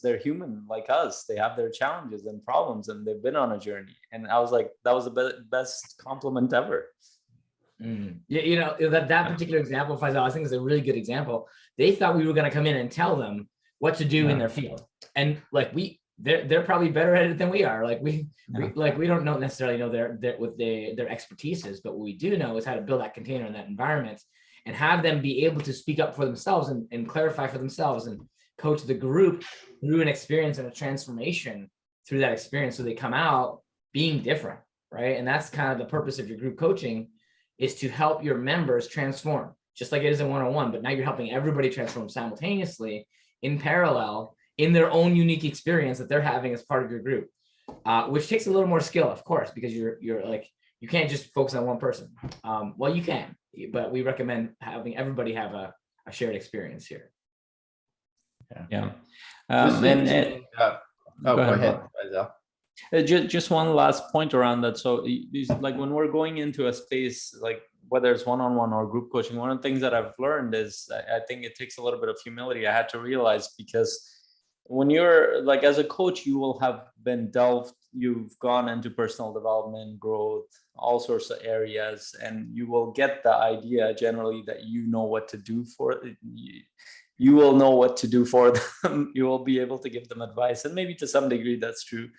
they're human like us. They have their challenges and problems, and they've been on a journey. And I was like, that was the best compliment ever. Yeah, that particular example, Faisal, I think is a really good example. They thought we were going to come in and tell them what to do in their field, and like they're probably better at it than we are. Like we don't necessarily know their expertise is, but what we do know is how to build that container in that environment, and have them be able to speak up for themselves and clarify for themselves, and coach the group through an experience and a transformation through that experience, so they come out being different, right? And that's kind of the purpose of your group coaching, is to help your members transform, just like it is in one-on-one, but now you're helping everybody transform simultaneously, in parallel, in their own unique experience that they're having as part of your group, which takes a little more skill, of course, because you're like, you can't just focus on one person. Well, you can, but we recommend having everybody have a shared experience here. Yeah. Go ahead, Faisal. Just one last point around that. So like when we're going into a space, like whether it's one-on-one or group coaching, one of the things that I've learned is I think it takes a little bit of humility. I had to realize, because when you're like, as a coach, you will have been you've gone into personal development, growth, all sorts of areas, and you will get the idea generally that you know what to do for it. You will know what to do for them. You will be able to give them advice, and maybe to some degree that's true.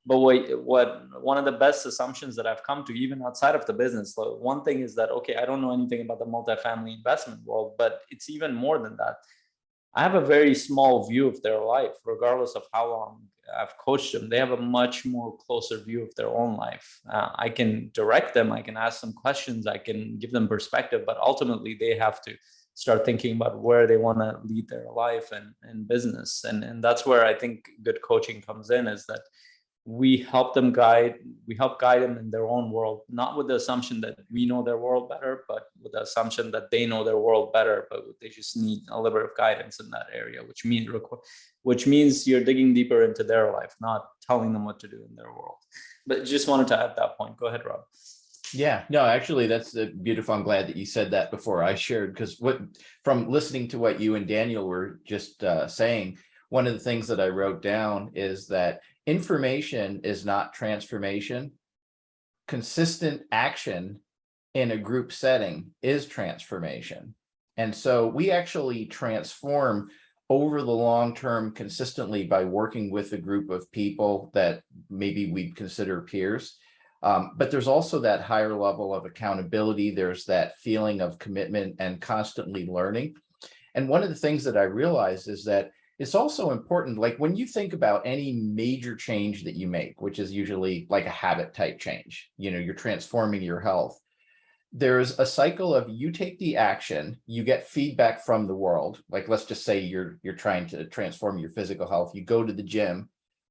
But one of the best assumptions that I've come to, even outside of the business, one thing is that, okay, I don't know anything about the multifamily investment world, but it's even more than that. I have a very small view of their life, regardless of how long I've coached them. They have a much more closer view of their own life. I can direct them, I can ask them questions, I can give them perspective, but ultimately they have to start thinking about where they want to lead their life and business. And that's where I think good coaching comes in, is that we help guide them in their own world, not with the assumption that we know their world better, but with the assumption that they know their world better, but they just need a little bit of guidance in that area, which means you're digging deeper into their life, not telling them what to do in their world. But just wanted to add that point. Go ahead, Rob. Yeah, no, actually, that's beautiful. I'm glad that you said that before I shared, because from listening to what you and Daniel were just saying, one of the things that I wrote down is that information is not transformation. Consistent action in a group setting is transformation. And so we actually transform over the long term consistently by working with a group of people that maybe we'd consider peers. But there's also that higher level of accountability. There's that feeling of commitment and constantly learning. And one of the things that I realized is that it's also important, like when you think about any major change that you make, which is usually like a habit type change, you're transforming your health. There's a cycle of you take the action, you get feedback from the world. Like, let's just say you're trying to transform your physical health. You go to the gym,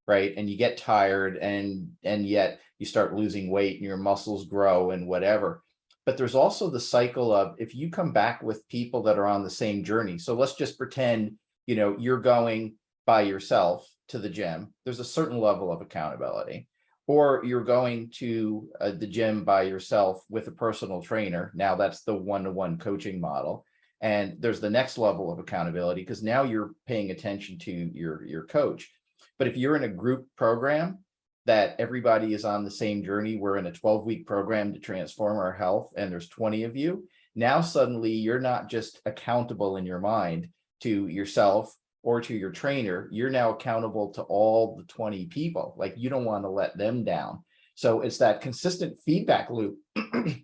right? And you get tired and yet you start losing weight and your muscles grow and whatever. But there's also the cycle of if you come back with people that are on the same journey. So let's just pretend, you're going by yourself to the gym. There's a certain level of accountability. Or you're going to the gym by yourself with a personal trainer. Now that's the one-to-one coaching model. And there's the next level of accountability because now you're paying attention to your coach. But if you're in a group program that everybody is on the same journey, we're in a 12-week program to transform our health and there's 20 of you. Now suddenly you're not just accountable in your mind to yourself or to your trainer, you're now accountable to all the 20 people. Like you don't want to let them down. So it's that consistent feedback loop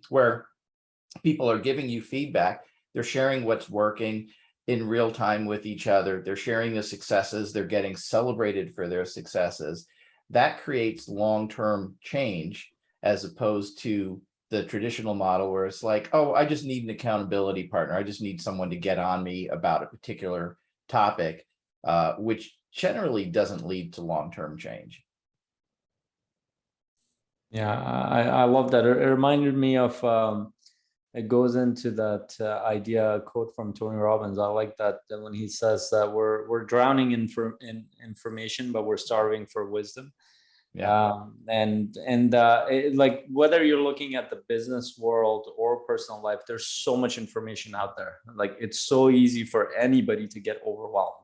where people are giving you feedback. They're sharing what's working in real time with each other. They're sharing the successes. They're getting celebrated for their successes. That creates long-term change as opposed to the traditional model where it's like, oh, I just need an accountability partner. I just need someone to get on me about a particular topic. Which generally doesn't lead to long-term change. Yeah, I love that. It reminded me of, it goes into that idea quote from Tony Robbins. I like that when he says that we're drowning in information, but we're starving for wisdom. Yeah. Like whether you're looking at the business world or personal life, there's so much information out there. Like it's so easy for anybody to get overwhelmed.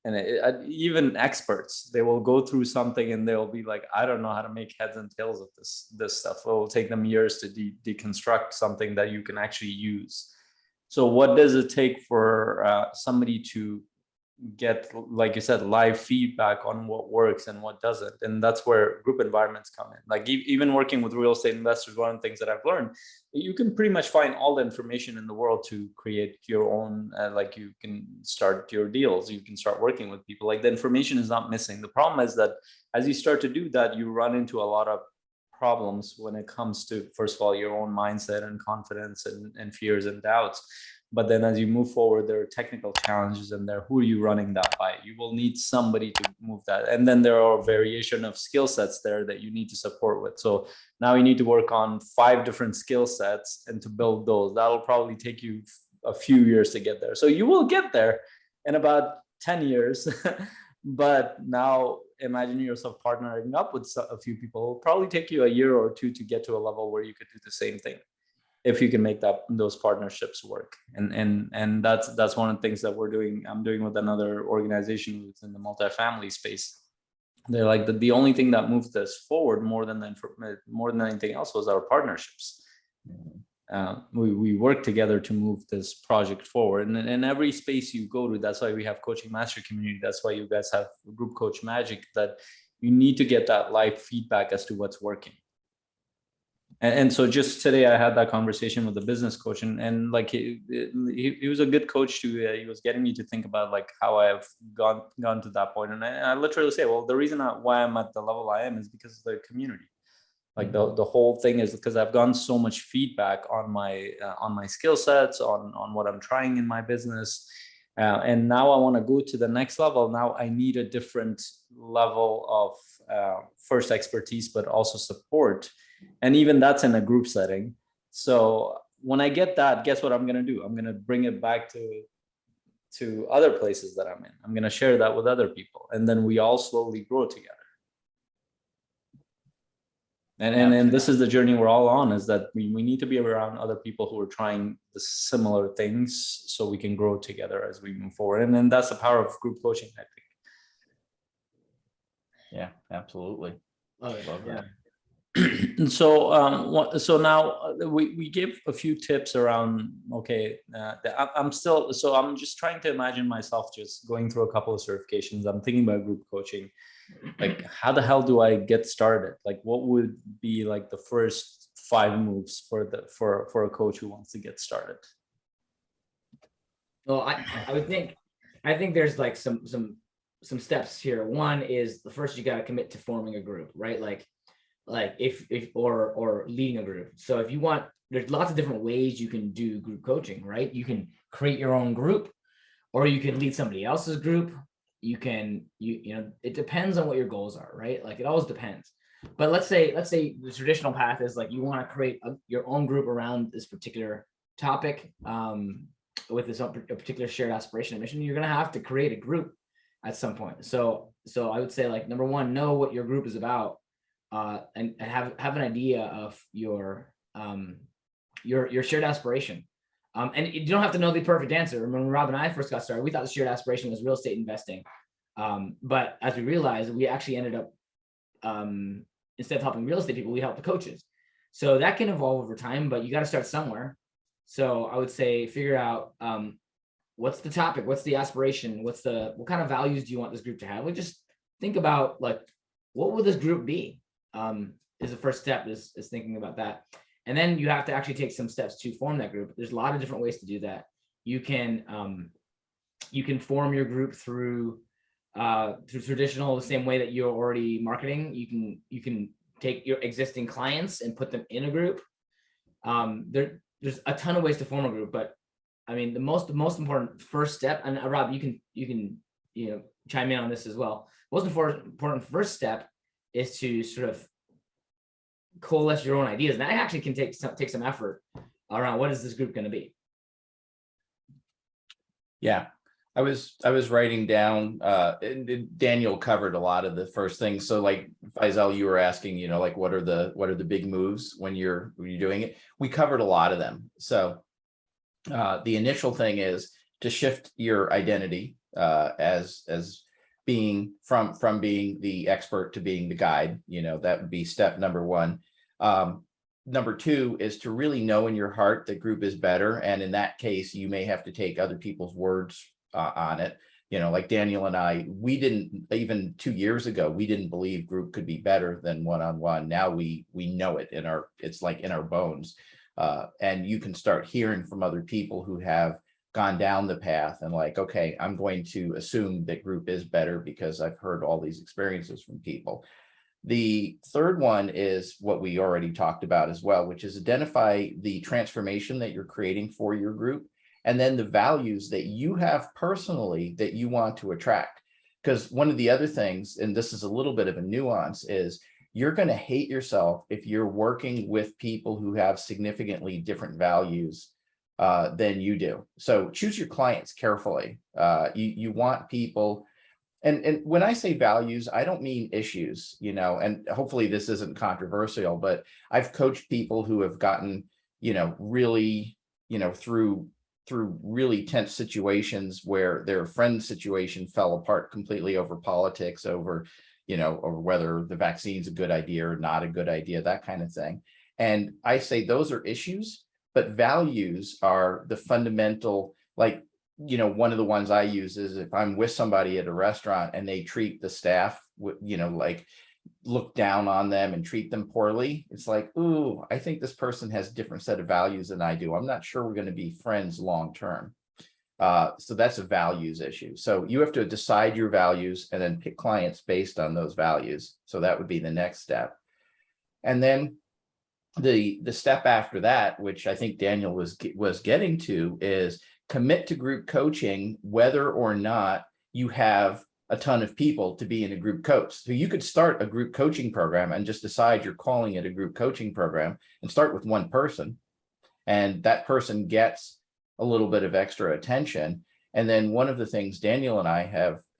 And even experts, they will go through something and they'll be like, I don't know how to make heads and tails of this stuff. It will take them years to deconstruct something that you can actually use. So what does it take for somebody to get, like you said, live feedback on what works and what doesn't? And that's where group environments come in. Like even working with real estate investors, one of the things that I've learned, you can pretty much find all the information in the world to create your own, like you can start your deals, you can start working with people. Like the information is not missing. The problem is that as you start to do that, you run into a lot of problems when it comes to, first of all, your own mindset and confidence and fears and doubts. But then as you move forward, there are technical challenges and there, who are you running that by? You will need somebody to move that. And then there are variation of skill sets there that you need to support with. So now you need to work on 5 different skill sets and to build those. That'll probably take you a few years to get there. So you will get there in about 10 years. But now imagine yourself partnering up with a few people. It'll probably take you a year or 2 to get to a level where you could do the same thing, if you can make those partnerships work. And that's one of the things that I'm doing with another organization who's in the multifamily space. They're like the only thing that moved us forward more than anything else was our partnerships. We work together to move this project forward. And in every space you go to, that's why we have Coaching Master Community. That's why you guys have Group Coach Magic, that you need to get that live feedback as to what's working. And so just today I had that conversation with the business coach, and like he was a good coach too. He was getting me to think about like how I've gone to that point. And I literally say, well, the reason why I'm at the level I am is because of the community. Like the whole thing is because I've gotten so much feedback on my skill sets, on what I'm trying in my business. And now I want to go to the next level. Now I need a different level of first expertise, but also support. And even that's in a group setting. So when I get that, guess what I'm going to do? I'm going to bring it back to other places that I'm in. I'm going to share that with other people. And then we all slowly grow together. And this is the journey we're all on, is that we need to be around other people who are trying the similar things so we can grow together as we move forward. And then that's the power of group coaching, I think. Yeah, absolutely. Love it. Love that. So now we gave a few tips around. Okay, I'm just trying to imagine myself just going through a couple of certifications. I'm thinking about group coaching. Like, how the hell do I get started? Like, what would be like the first 5 moves for a coach who wants to get started? Well, I think there's like some steps here. One is the first, you got to commit to forming a group, right? Like if or leading a group. So if you want, there's lots of different ways you can do group coaching, right? You can create your own group, or you can lead somebody else's group. You can, you know, it depends on what your goals are, right? Like it always depends. But let's say the traditional path is like you want to create your own group around this particular topic, with this a particular shared aspiration and mission. You're going to have to create a group at some point. So I would say, like, number one, know what your group is about, and have an idea of your shared aspiration. And you don't have to know the perfect answer. When Rob and I first got started, we thought the shared aspiration was real estate investing. But as we realized, we actually ended up, instead of helping real estate people, we helped the coaches. So that can evolve over time, but you got to start somewhere. So I would say figure out, what's the topic, what's the aspiration, what kind of values do you want this group to have? Like, just think about, like, what will this group be? Is the first step, is thinking about that. And then you have to actually take some steps to form that group. There's a lot of different ways to do that. You can form your group through traditional, the same way that you're already marketing. You can take your existing clients and put them in a group. There's a ton of ways to form a group, but I mean, the most important first step, and Rob, you can chime in on this as well. Most important first step is to sort of coalesce your own ideas, and that actually can take some effort around what is this group going to be. Yeah, I was writing down, and Daniel covered a lot of the first things. So like Faisal, you were asking, like what are the big moves when you're doing it? We covered a lot of them. So the initial thing is to shift your identity as being from being the expert to being the guide. That would be step number one. Number two is to really know in your heart that group is better. And in that case, you may have to take other people's words on it. Like Daniel and I, we didn't, even 2 years ago, we didn't believe group could be better than one-on-one. Now we know it it's like in our bones. And you can start hearing from other people who have gone down the path and like, okay, I'm going to assume that group is better because I've heard all these experiences from people. The third one is what we already talked about as well, which is identify the transformation that you're creating for your group, and then the values that you have personally that you want to attract. Because one of the other things, and this is a little bit of a nuance, is you're going to hate yourself if you're working with people who have significantly different values than you do. So choose your clients carefully. You want people. And when I say values, I don't mean issues, and hopefully this isn't controversial, but I've coached people who have gotten, really, through really tense situations where their friend situation fell apart completely over politics, over whether the vaccine's a good idea or not a good idea, that kind of thing. And I say those are issues, but values are the fundamental, like, one of the ones I use is if I'm with somebody at a restaurant and they treat the staff, like look down on them and treat them poorly. It's like, ooh, I think this person has a different set of values than I do. I'm not sure we're going to be friends long-term. So that's a values issue. So you have to decide your values and then pick clients based on those values. So that would be the next step. And then the step after that, which I think Daniel was getting to, is commit to group coaching, whether or not you have a ton of people to be in a group coach. So you could start a group coaching program and just decide you're calling it a group coaching program and start with one person. And that person gets a little bit of extra attention. And then one of the things Daniel and I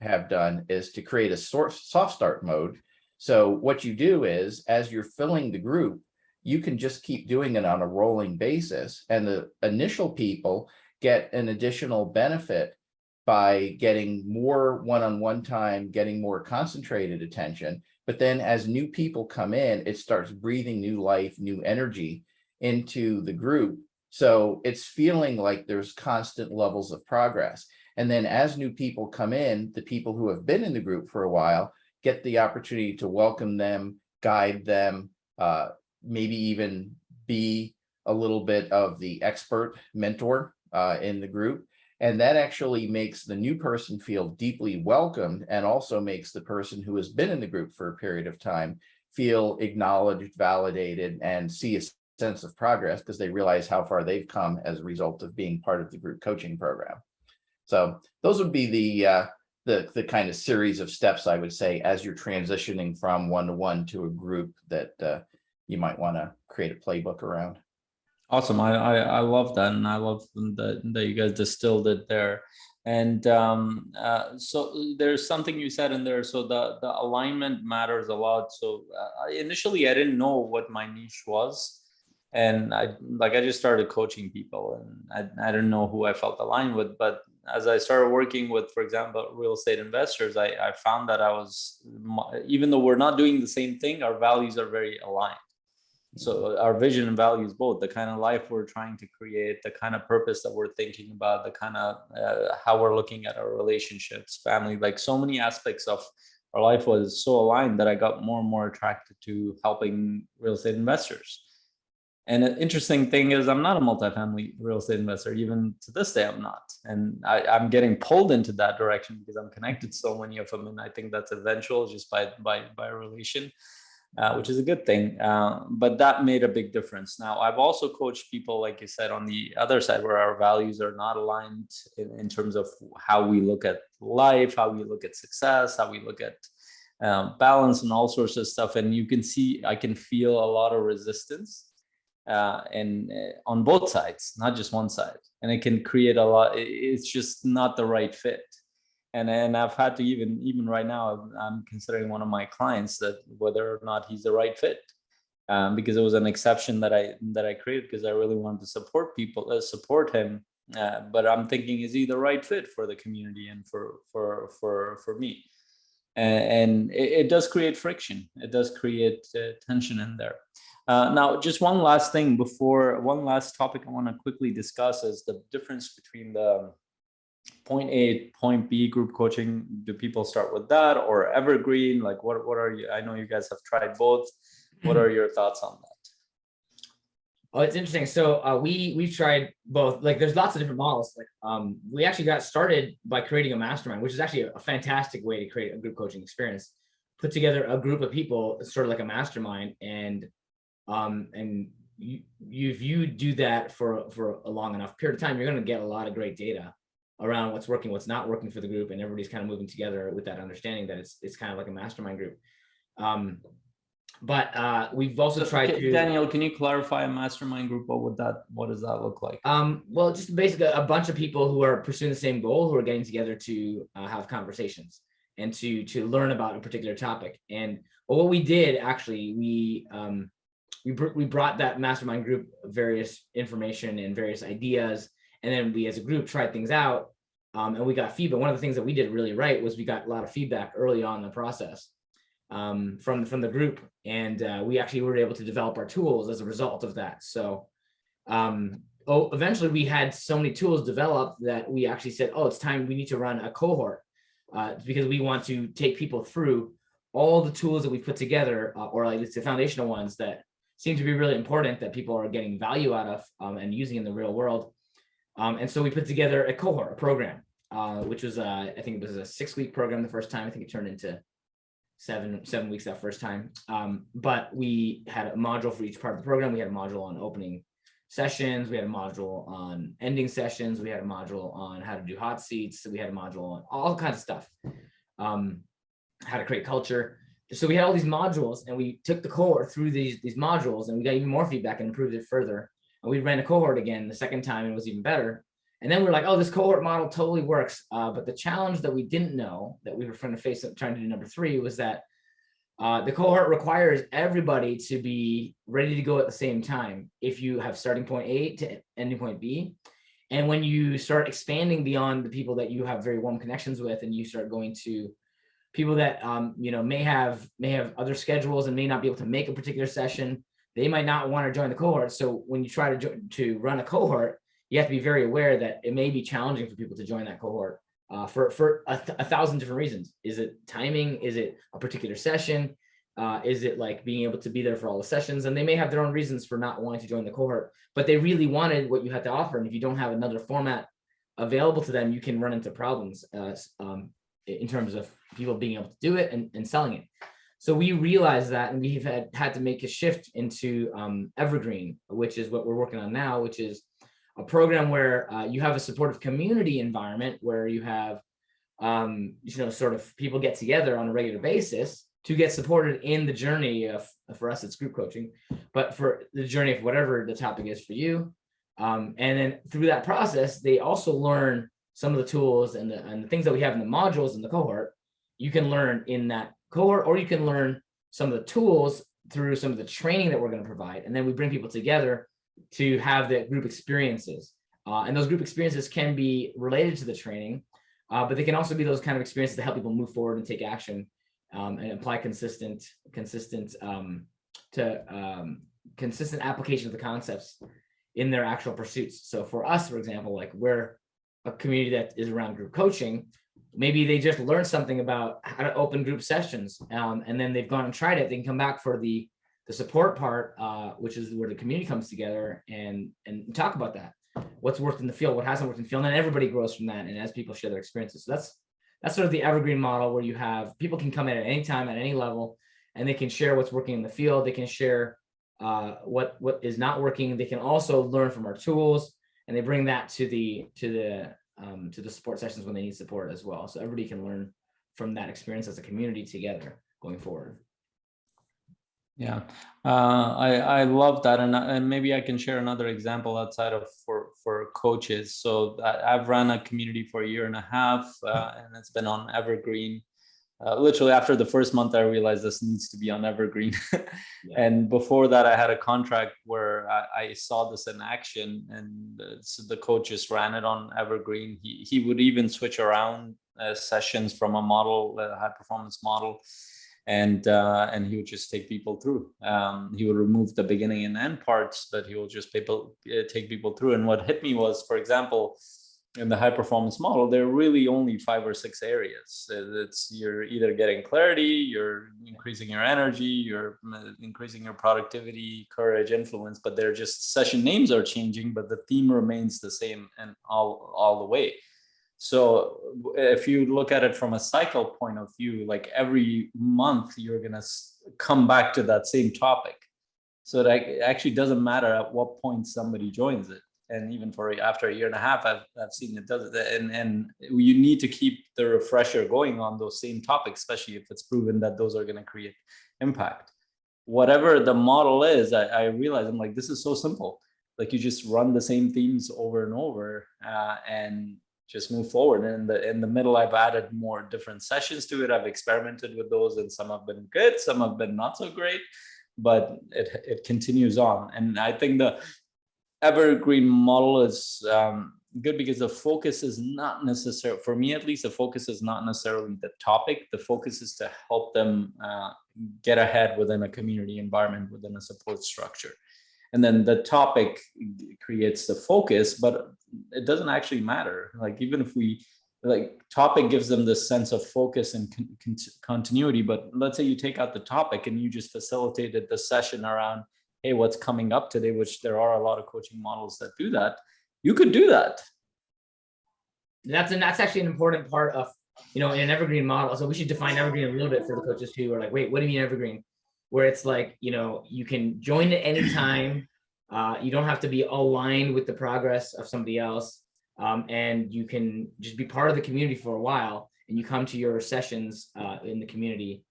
have done is to create a soft start mode. So what you do is, as you're filling the group, you can just keep doing it on a rolling basis. And the initial people get an additional benefit by getting more one-on-one time, getting more concentrated attention. But then as new people come in, it starts breathing new life, new energy into the group. So it's feeling like there's constant levels of progress. And then as new people come in, the people who have been in the group for a while get the opportunity to welcome them, guide them, maybe even be a little bit of the expert mentor in the group. And that actually makes the new person feel deeply welcomed, and also makes the person who has been in the group for a period of time feel acknowledged, validated, and see a sense of progress because they realize how far they've come as a result of being part of the group coaching program. So those would be the kind of series of steps, I would say, as you're transitioning from one-to-one to a group that you might want to create a playbook around. Awesome. I love that. And I love that you guys distilled it there. And so there's something you said in there. So the alignment matters a lot. So initially I didn't know what my niche was. And I just started coaching people, and I didn't know who I felt aligned with. But as I started working with, for example, real estate investors, I found that even though we're not doing the same thing, our values are very aligned. So our vision and values, both the kind of life we're trying to create, the kind of purpose that we're thinking about, the kind of how we're looking at our relationships, family, like so many aspects of our life was so aligned that I got more and more attracted to helping real estate investors. And an interesting thing is I'm not a multifamily real estate investor. Even to this day, I'm not. And I'm getting pulled into that direction because I'm connected to so many of them. And I think that's eventual just by relation. Which is a good thing, but that made a big difference. Now, I've also coached people, like you said, on the other side where our values are not aligned in terms of how we look at life, how we look at success, how we look at balance and all sorts of stuff. And you can see, I can feel a lot of resistance and on both sides, not just one side. And it can create a lot, it's just not the right fit. And I've had to even right now, I'm considering one of my clients that whether or not he's the right fit, because it was an exception that I created because I really wanted to support him. But I'm thinking, is he the right fit for the community and for me? And it does create friction. It does create tension in there. Now, just one last topic I want to quickly discuss is the difference between the point A, point B group coaching. Do people start with that or evergreen? Like what are you? I know you guys have tried both. What are your thoughts on that? Oh, it's interesting. So we've tried both. Like there's lots of different models. Like we actually got started by creating a mastermind, which is actually a fantastic way to create a group coaching experience. Put together a group of people, sort of like a mastermind, and if you do that for a long enough period of time, you're going to get a lot of great data around what's working, what's not working for the group, and everybody's kind of moving together with that understanding that it's kind of like a mastermind group. But we've also tried to. Daniel, can you clarify a mastermind group? What does that look like? Well, just basically a bunch of people who are pursuing the same goal, who are getting together to have conversations and to learn about a particular topic. And what we did actually, we brought that mastermind group various information and various ideas. And then we as a group tried things out and we got feedback. One of the things that we did really right was we got a lot of feedback early on in the process from the group. And we actually were able to develop our tools as a result of that. So eventually we had so many tools developed that we actually said, it's time, we need to run a cohort because we want to take people through all the tools that we put together, or at least the foundational ones that seem to be really important that people are getting value out of and using in the real world. And so we put together a cohort, a program, which was, I think it was a 6-week program the first time. I think it turned into 7 weeks that first time. But we had a module for each part of the program. We had a module on opening sessions. We had a module on ending sessions. We had a module on how to do hot seats. So we had a module on all kinds of stuff, how to create culture. So we had all these modules and we took the cohort through these modules and we got even more feedback and improved it further. And we ran a cohort again the second time and it was even better. And then we're like, this cohort model totally works. But the challenge that we didn't know that we were trying to do number 3 was that the cohort requires everybody to be ready to go at the same time if you have starting point A to ending point B. And when you start expanding beyond the people that you have very warm connections with, and you start going to people that may have other schedules and may not be able to make a particular session, they might not want to join the cohort. So when you try to run a cohort, you have to be very aware that it may be challenging for people to join that cohort for a thousand different reasons. Is it timing? Is it a particular session? Is it like being able to be there for all the sessions? And they may have their own reasons for not wanting to join the cohort, but they really wanted what you had to offer. And if you don't have another format available to them, you can run into problems in terms of people being able to do it and selling it. So we realized that, and we've had to make a shift into Evergreen, which is what we're working on now, which is a program where you have a supportive community environment where you have, sort of people get together on a regular basis to get supported in the journey of, for us, it's group coaching, but for the journey of whatever the topic is for you. And then through that process, they also learn some of the tools and the things that we have in the modules in the cohort. You can learn in that cohort, or you can learn some of the tools through some of the training that we're going to provide. And then we bring people together to have the group experiences. And those group experiences can be related to the training, but they can also be those kind of experiences to help people move forward and take action and apply consistent application of the concepts in their actual pursuits. So for us, for example, like we're a community that is around group coaching. Maybe they just learned something about how to open group sessions, and then they've gone and tried it. They can come back for the support part, which is where the community comes together and talk about that. What's worked in the field, what hasn't worked in the field, and then everybody grows from that. And as people share their experiences, so that's sort of the evergreen model, where you have people can come in at any time, at any level, and they can share what's working in the field. They can share what is not working. They can also learn from our tools, and they bring that to the support sessions when they need support as well. So everybody can learn from that experience as a community together going forward. Yeah, I love that, and maybe I can share another example outside of for coaches. So I've run a community for a year and a half, and it's been on Evergreen. Literally after the first month, I realized this needs to be on Evergreen. Yeah. And before that, I had a contract where I saw this in action, and so the coach just ran it on Evergreen. He would even switch around sessions from a model, a high performance model, and he would just take people through. He would remove the beginning and end parts, but he will just take people through. And what hit me was, for example, in the high performance model, there are really only 5 or 6 areas. You're either getting clarity, you're increasing your energy, you're increasing your productivity, courage, influence, but they're just session names are changing, but the theme remains the same and all the way. So if you look at it from a cycle point of view, like every month you're going to come back to that same topic. So that it actually doesn't matter at what point somebody joins it. And even after a year and a half, I've seen it does it. And you need to keep the refresher going on those same topics, especially if it's proven that those are going to create impact. Whatever the model is, I realize I'm like, this is so simple. Like you just run the same themes over and over and just move forward. And in the middle, I've added more different sessions to it. I've experimented with those, and some have been good, some have been not so great, but it continues on. And I think the Evergreen model is good because the focus is not necessarily, for me at least, the focus is not necessarily the topic. The focus is to help them get ahead within a community environment, within a support structure. And then the topic creates the focus, but it doesn't actually matter. Like even if topic gives them this sense of focus and continuity, but let's say you take out the topic and you just facilitated the session around, hey, what's coming up today, which there are a lot of coaching models that do that. You could do that. That's actually an important part of, in an evergreen model. So we should define evergreen a little bit for the coaches too. We're like, wait, what do you mean evergreen? Where it's like, you can join at any time. You don't have to be aligned with the progress of somebody else. And you can just be part of the community for a while, and you come to your sessions in the community.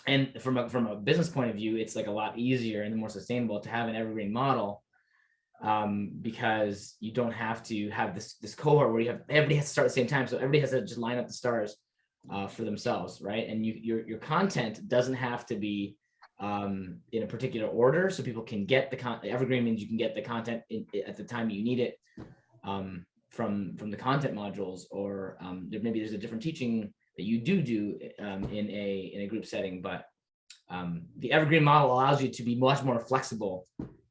And from a business point of view, it's like a lot easier and more sustainable to have an evergreen model, because you don't have to have this cohort where everybody has to start at the same time. So everybody has to just line up the stars for themselves, right? And your content doesn't have to be in a particular order, so people can get the evergreen means you can get the content at the time you need it from the content modules, or maybe there's a different teaching that you do in a group setting, but the evergreen model allows you to be much more flexible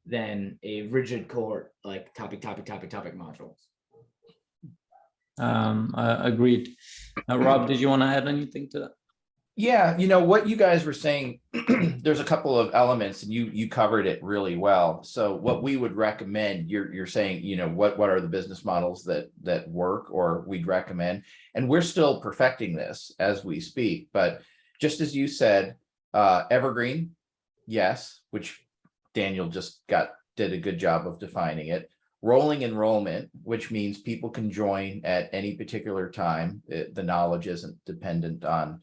than a rigid cohort like topic modules. Agreed. Rob, did you want to add anything to that? Yeah, what you guys were saying, there's a couple of elements, and you covered it really well. So what we would recommend, you're saying, what are the business models that work, or we'd recommend, and we're still perfecting this as we speak. But just as you said, evergreen, yes, which Daniel just did a good job of defining it. Rolling enrollment, which means people can join at any particular time. The knowledge isn't dependent on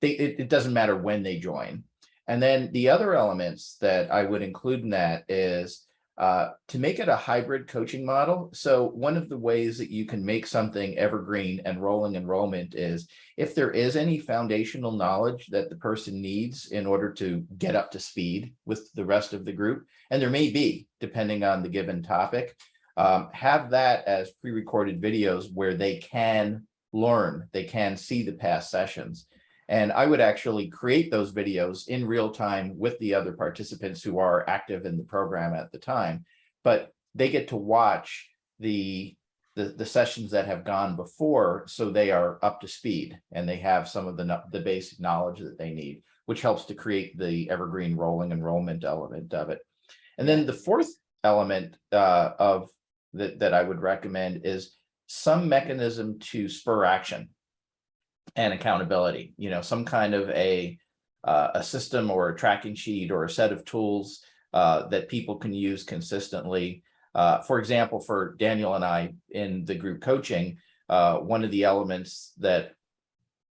it doesn't matter when they join. And then the other elements that I would include in that is to make it a hybrid coaching model. So one of the ways that you can make something evergreen and rolling enrollment is if there is any foundational knowledge that the person needs in order to get up to speed with the rest of the group, and there may be, depending on the given topic, have that as pre-recorded videos where they can learn, they can see the past sessions. And I would actually create those videos in real time with the other participants who are active in the program at the time, but they get to watch the sessions that have gone before, so they are up to speed and they have some of the basic knowledge that they need, which helps to create the evergreen rolling enrollment element of it. And then the fourth element of that I would recommend is some mechanism to spur action and accountability, some kind of a system or a tracking sheet or a set of tools that people can use consistently. For example, for Daniel and I in the group coaching, one of the elements that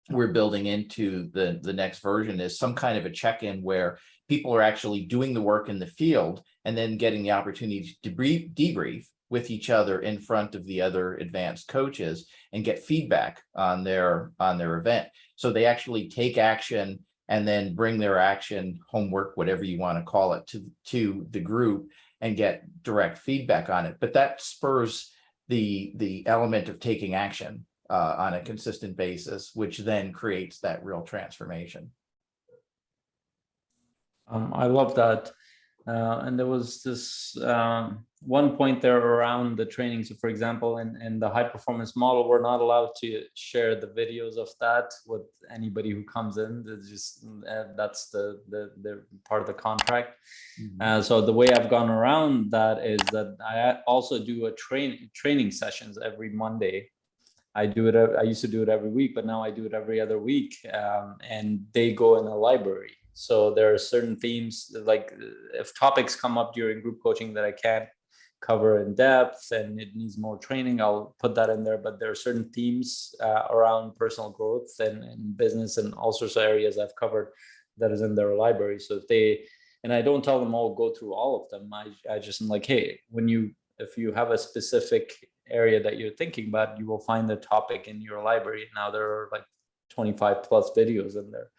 we're building into the next version is some kind of a check-in where people are actually doing the work in the field and then getting the opportunity to debrief with each other in front of the other advanced coaches and get feedback on their event. So they actually take action and then bring their action, homework, whatever you want to call it, to the group and get direct feedback on it. But that spurs the element of taking action on a consistent basis, which then creates that real transformation. I love that. And there was this one point there around the training. So for example, in the high performance model, we're not allowed to share the videos of that with anybody who comes in. It's just that's the part of the contract. Mm-hmm. So the way I've gone around that is that I also do a training sessions every Monday. I used to do it every week, but now I do it every other week, and they go in a library. So there are certain themes, like if topics come up during group coaching that I can't cover in depth and it needs more training, I'll put that in there. But there are certain themes around personal growth and business and all sorts of areas I've covered that is in their library. So and I don't tell them all go through all of them. I just am like, hey, if you have a specific area that you're thinking about, you will find the topic in your library. Now there are like 25 plus videos in there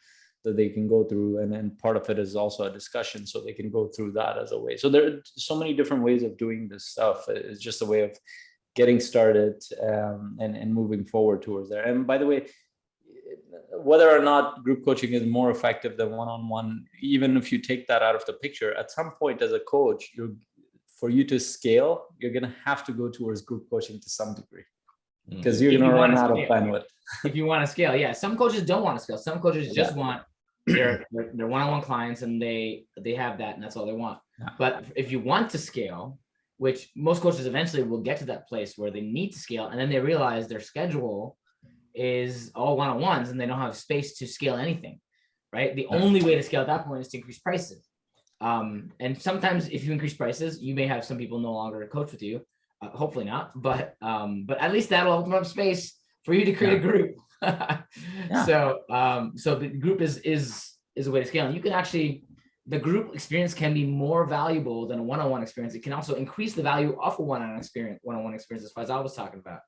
that they can go through, and then part of it is also a discussion, so they can go through that as a way. So there are so many different ways of doing this stuff. It's just a way of getting started and moving forward towards there. And by the way, whether or not group coaching is more effective than one-on-one, even if you take that out of the picture, at some point as a coach, for you to scale, you're going to have to go towards group coaching to some degree, because you're going to run out of bandwidth. If you want to scale, yeah. Some coaches don't want to scale. Some coaches just want their one-on-one clients, and they have that, and that's all they want. Yeah. But if you want to scale, which most coaches eventually will get to that place where they need to scale, and then they realize their schedule is all one-on-ones and they don't have space to scale anything, right? The only way to scale at that point is to increase prices. And sometimes if you increase prices, you may have some people no longer coach with you. Hopefully not, but at least that'll open up space for you to create a group. So the group is a way to scale. And you can actually, the group experience can be more valuable than a one-on-one experience. It can also increase the value of a one-on-one experience, as far as I was talking about.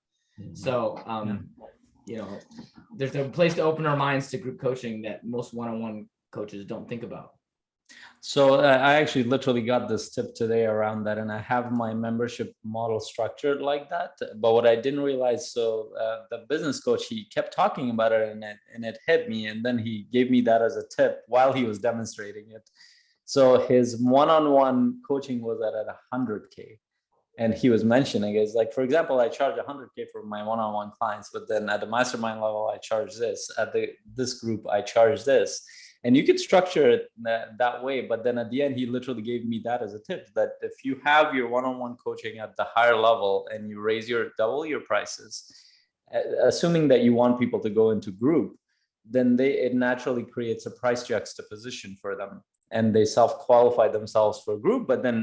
So, there's a place to open our minds to group coaching that most one-on-one coaches don't think about? So I actually literally got this tip today around that, and I have my membership model structured like that. But what I didn't realize, so the business coach, he kept talking about it, and it hit me, and then he gave me that as a tip while he was demonstrating it. So his one-on-one coaching was at 100K. And he was mentioning is like, for example, I charge 100K for my one-on-one clients, but then at the mastermind level, I charge this. At this group, I charge this. And you could structure it that way. But then at the end, he literally gave me that as a tip, that if you have your one-on-one coaching at the higher level and you double your prices, assuming that you want people to go into group, then it naturally creates a price juxtaposition for them. And they self-qualify themselves for a group, but then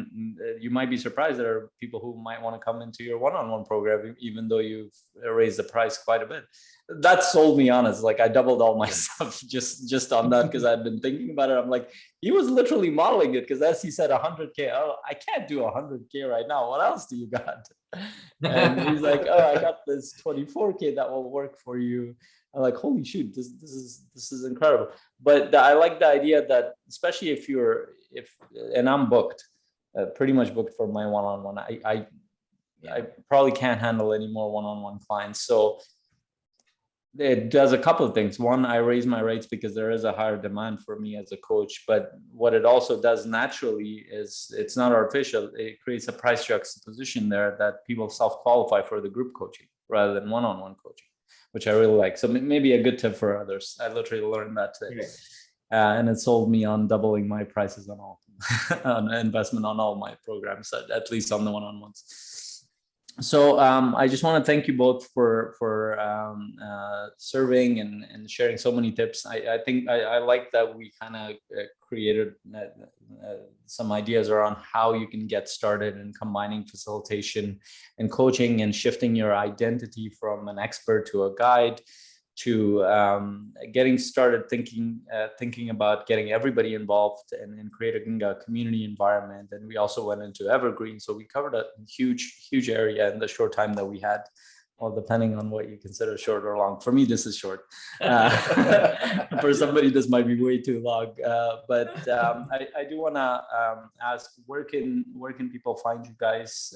you might be surprised there are people who might want to come into your one-on-one program, even though you've raised the price quite a bit. That sold me on it. Like I doubled all my stuff just on that, because I'd been thinking about it. I'm like, he was literally modeling it, because as he said 100K, oh, I can't do 100K right now. What else do you got? And he's like, oh, I got this 24K that will work for you. I'm like, holy shoot, this is incredible. But I like the idea that, especially if and I'm booked, pretty much booked for my one-on-one. I probably can't handle any more one-on-one clients. So it does a couple of things. One, I raise my rates because there is a higher demand for me as a coach. But what it also does naturally is, it's not artificial. It creates a price juxtaposition there that people self-qualify for the group coaching rather than one-on-one coaching, which I really like. So maybe a good tip for others. I literally learned that today. And it sold me on doubling my prices on all on investment on all my programs, at least on the one-on-ones. So I just want to thank you both for serving and sharing so many tips. I think I like that we kind of created some ideas around how you can get started in combining facilitation and coaching, and shifting your identity from an expert to a guide, to getting started thinking about getting everybody involved and creating a community environment. And we also went into evergreen. So we covered a huge area in the short time that we had. Well, depending on what you consider short or long. For me, this is short. For somebody, this might be way too long. But I do want to ask, where can people find you guys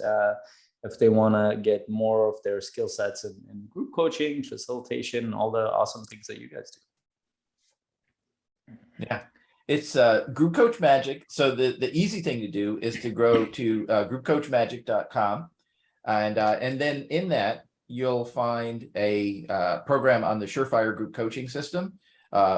if they want to get more of their skill sets in group coaching, facilitation, all the awesome things that you guys do? Yeah, it's Group Coach Magic. So the easy thing to do is to go to groupcoachmagic.com, and then in that you'll find a program on the Surefire Group Coaching System,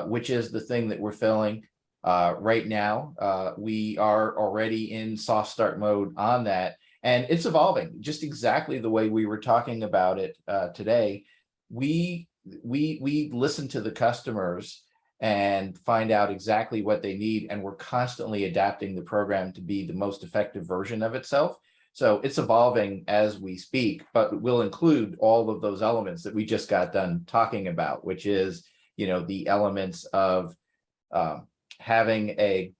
which is the thing that we're filling right now. We are already in soft start mode on that. And it's evolving just exactly the way we were talking about it today. We listen to the customers and find out exactly what they need, and we're constantly adapting the program to be the most effective version of itself. So it's evolving as we speak, but we'll include all of those elements that we just got done talking about, which is, the elements of having a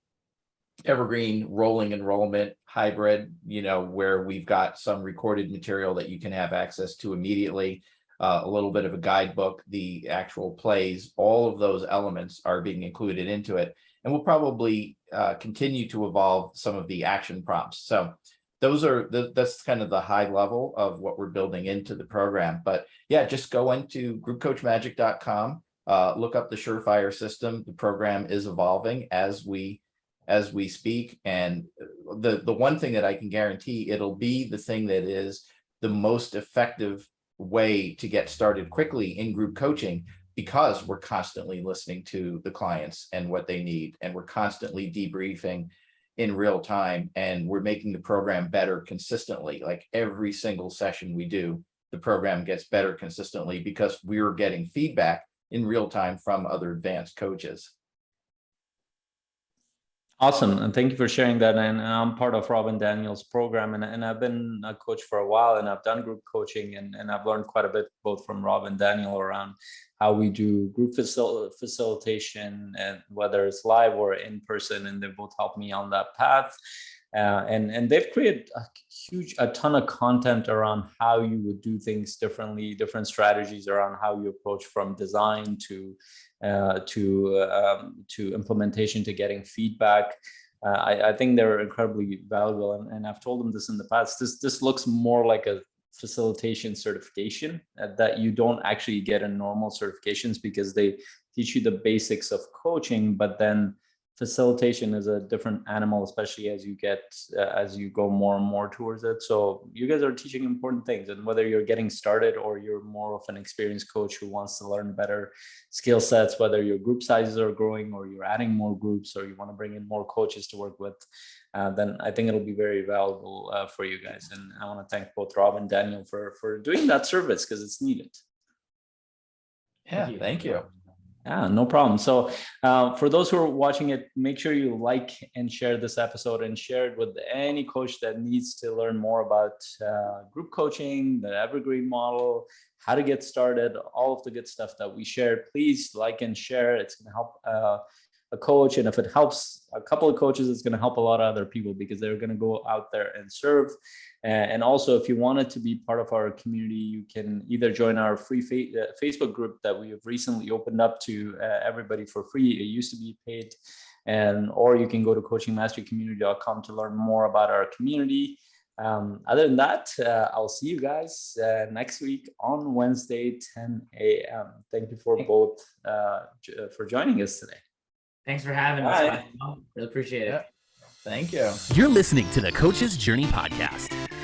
evergreen rolling enrollment hybrid, where we've got some recorded material that you can have access to immediately, a little bit of a guidebook, the actual plays, all of those elements are being included into it. And we'll probably continue to evolve some of the action prompts. So that's kind of the high level of what we're building into the program. But yeah, just go into groupcoachmagic.com, look up the Surefire system. The program is evolving as we speak. And the one thing that I can guarantee, it'll be the thing that is the most effective way to get started quickly in group coaching, because we're constantly listening to the clients and what they need, and we're constantly debriefing in real time, and we're making the program better consistently. Like every single session we do, the program gets better consistently because we're getting feedback in real time from other advanced coaches. Awesome. And thank you for sharing that. And I'm part of Rob and Daniel's program, and I've been a coach for a while, and I've done group coaching, and I've learned quite a bit both from Rob and Daniel around how we do group facilitation, and whether it's live or in person, and they both helped me on that path. And they've created a ton of content around how you would do things differently, different strategies around how you approach from design to to implementation, to getting feedback. I think they're incredibly valuable, and I've told them this in the past. This looks more like a facilitation certification that you don't actually get in normal certifications, because they teach you the basics of coaching, but then facilitation is a different animal, especially as you go more and more towards it. So you guys are teaching important things, and whether you're getting started or you're more of an experienced coach who wants to learn better skill sets, whether your group sizes are growing or you're adding more groups or you want to bring in more coaches to work with, then I think it'll be very valuable for you guys. And I want to thank both Rob and Daniel for doing that service, because it's needed. Yeah, thank you. Yeah, no problem. So for those who are watching it, make sure you like and share this episode, and share it with any coach that needs to learn more about group coaching, the evergreen model, how to get started, all of the good stuff that we share. Please like and share. It's going to help a coach. And if it helps a couple of coaches, it's going to help a lot of other people, because they're going to go out there and serve. And also, if you wanted to be part of our community, you can either join our free Facebook group that we have recently opened up to everybody for free. It used to be paid. Or you can go to coachingmasterycommunity.com to learn more about our community. Other than that, I'll see you guys next week on Wednesday, 10 a.m. Thank you for both for joining us today. Thanks for having us. Really appreciate it. Thank you. You're listening to the Coach's Journey Podcast.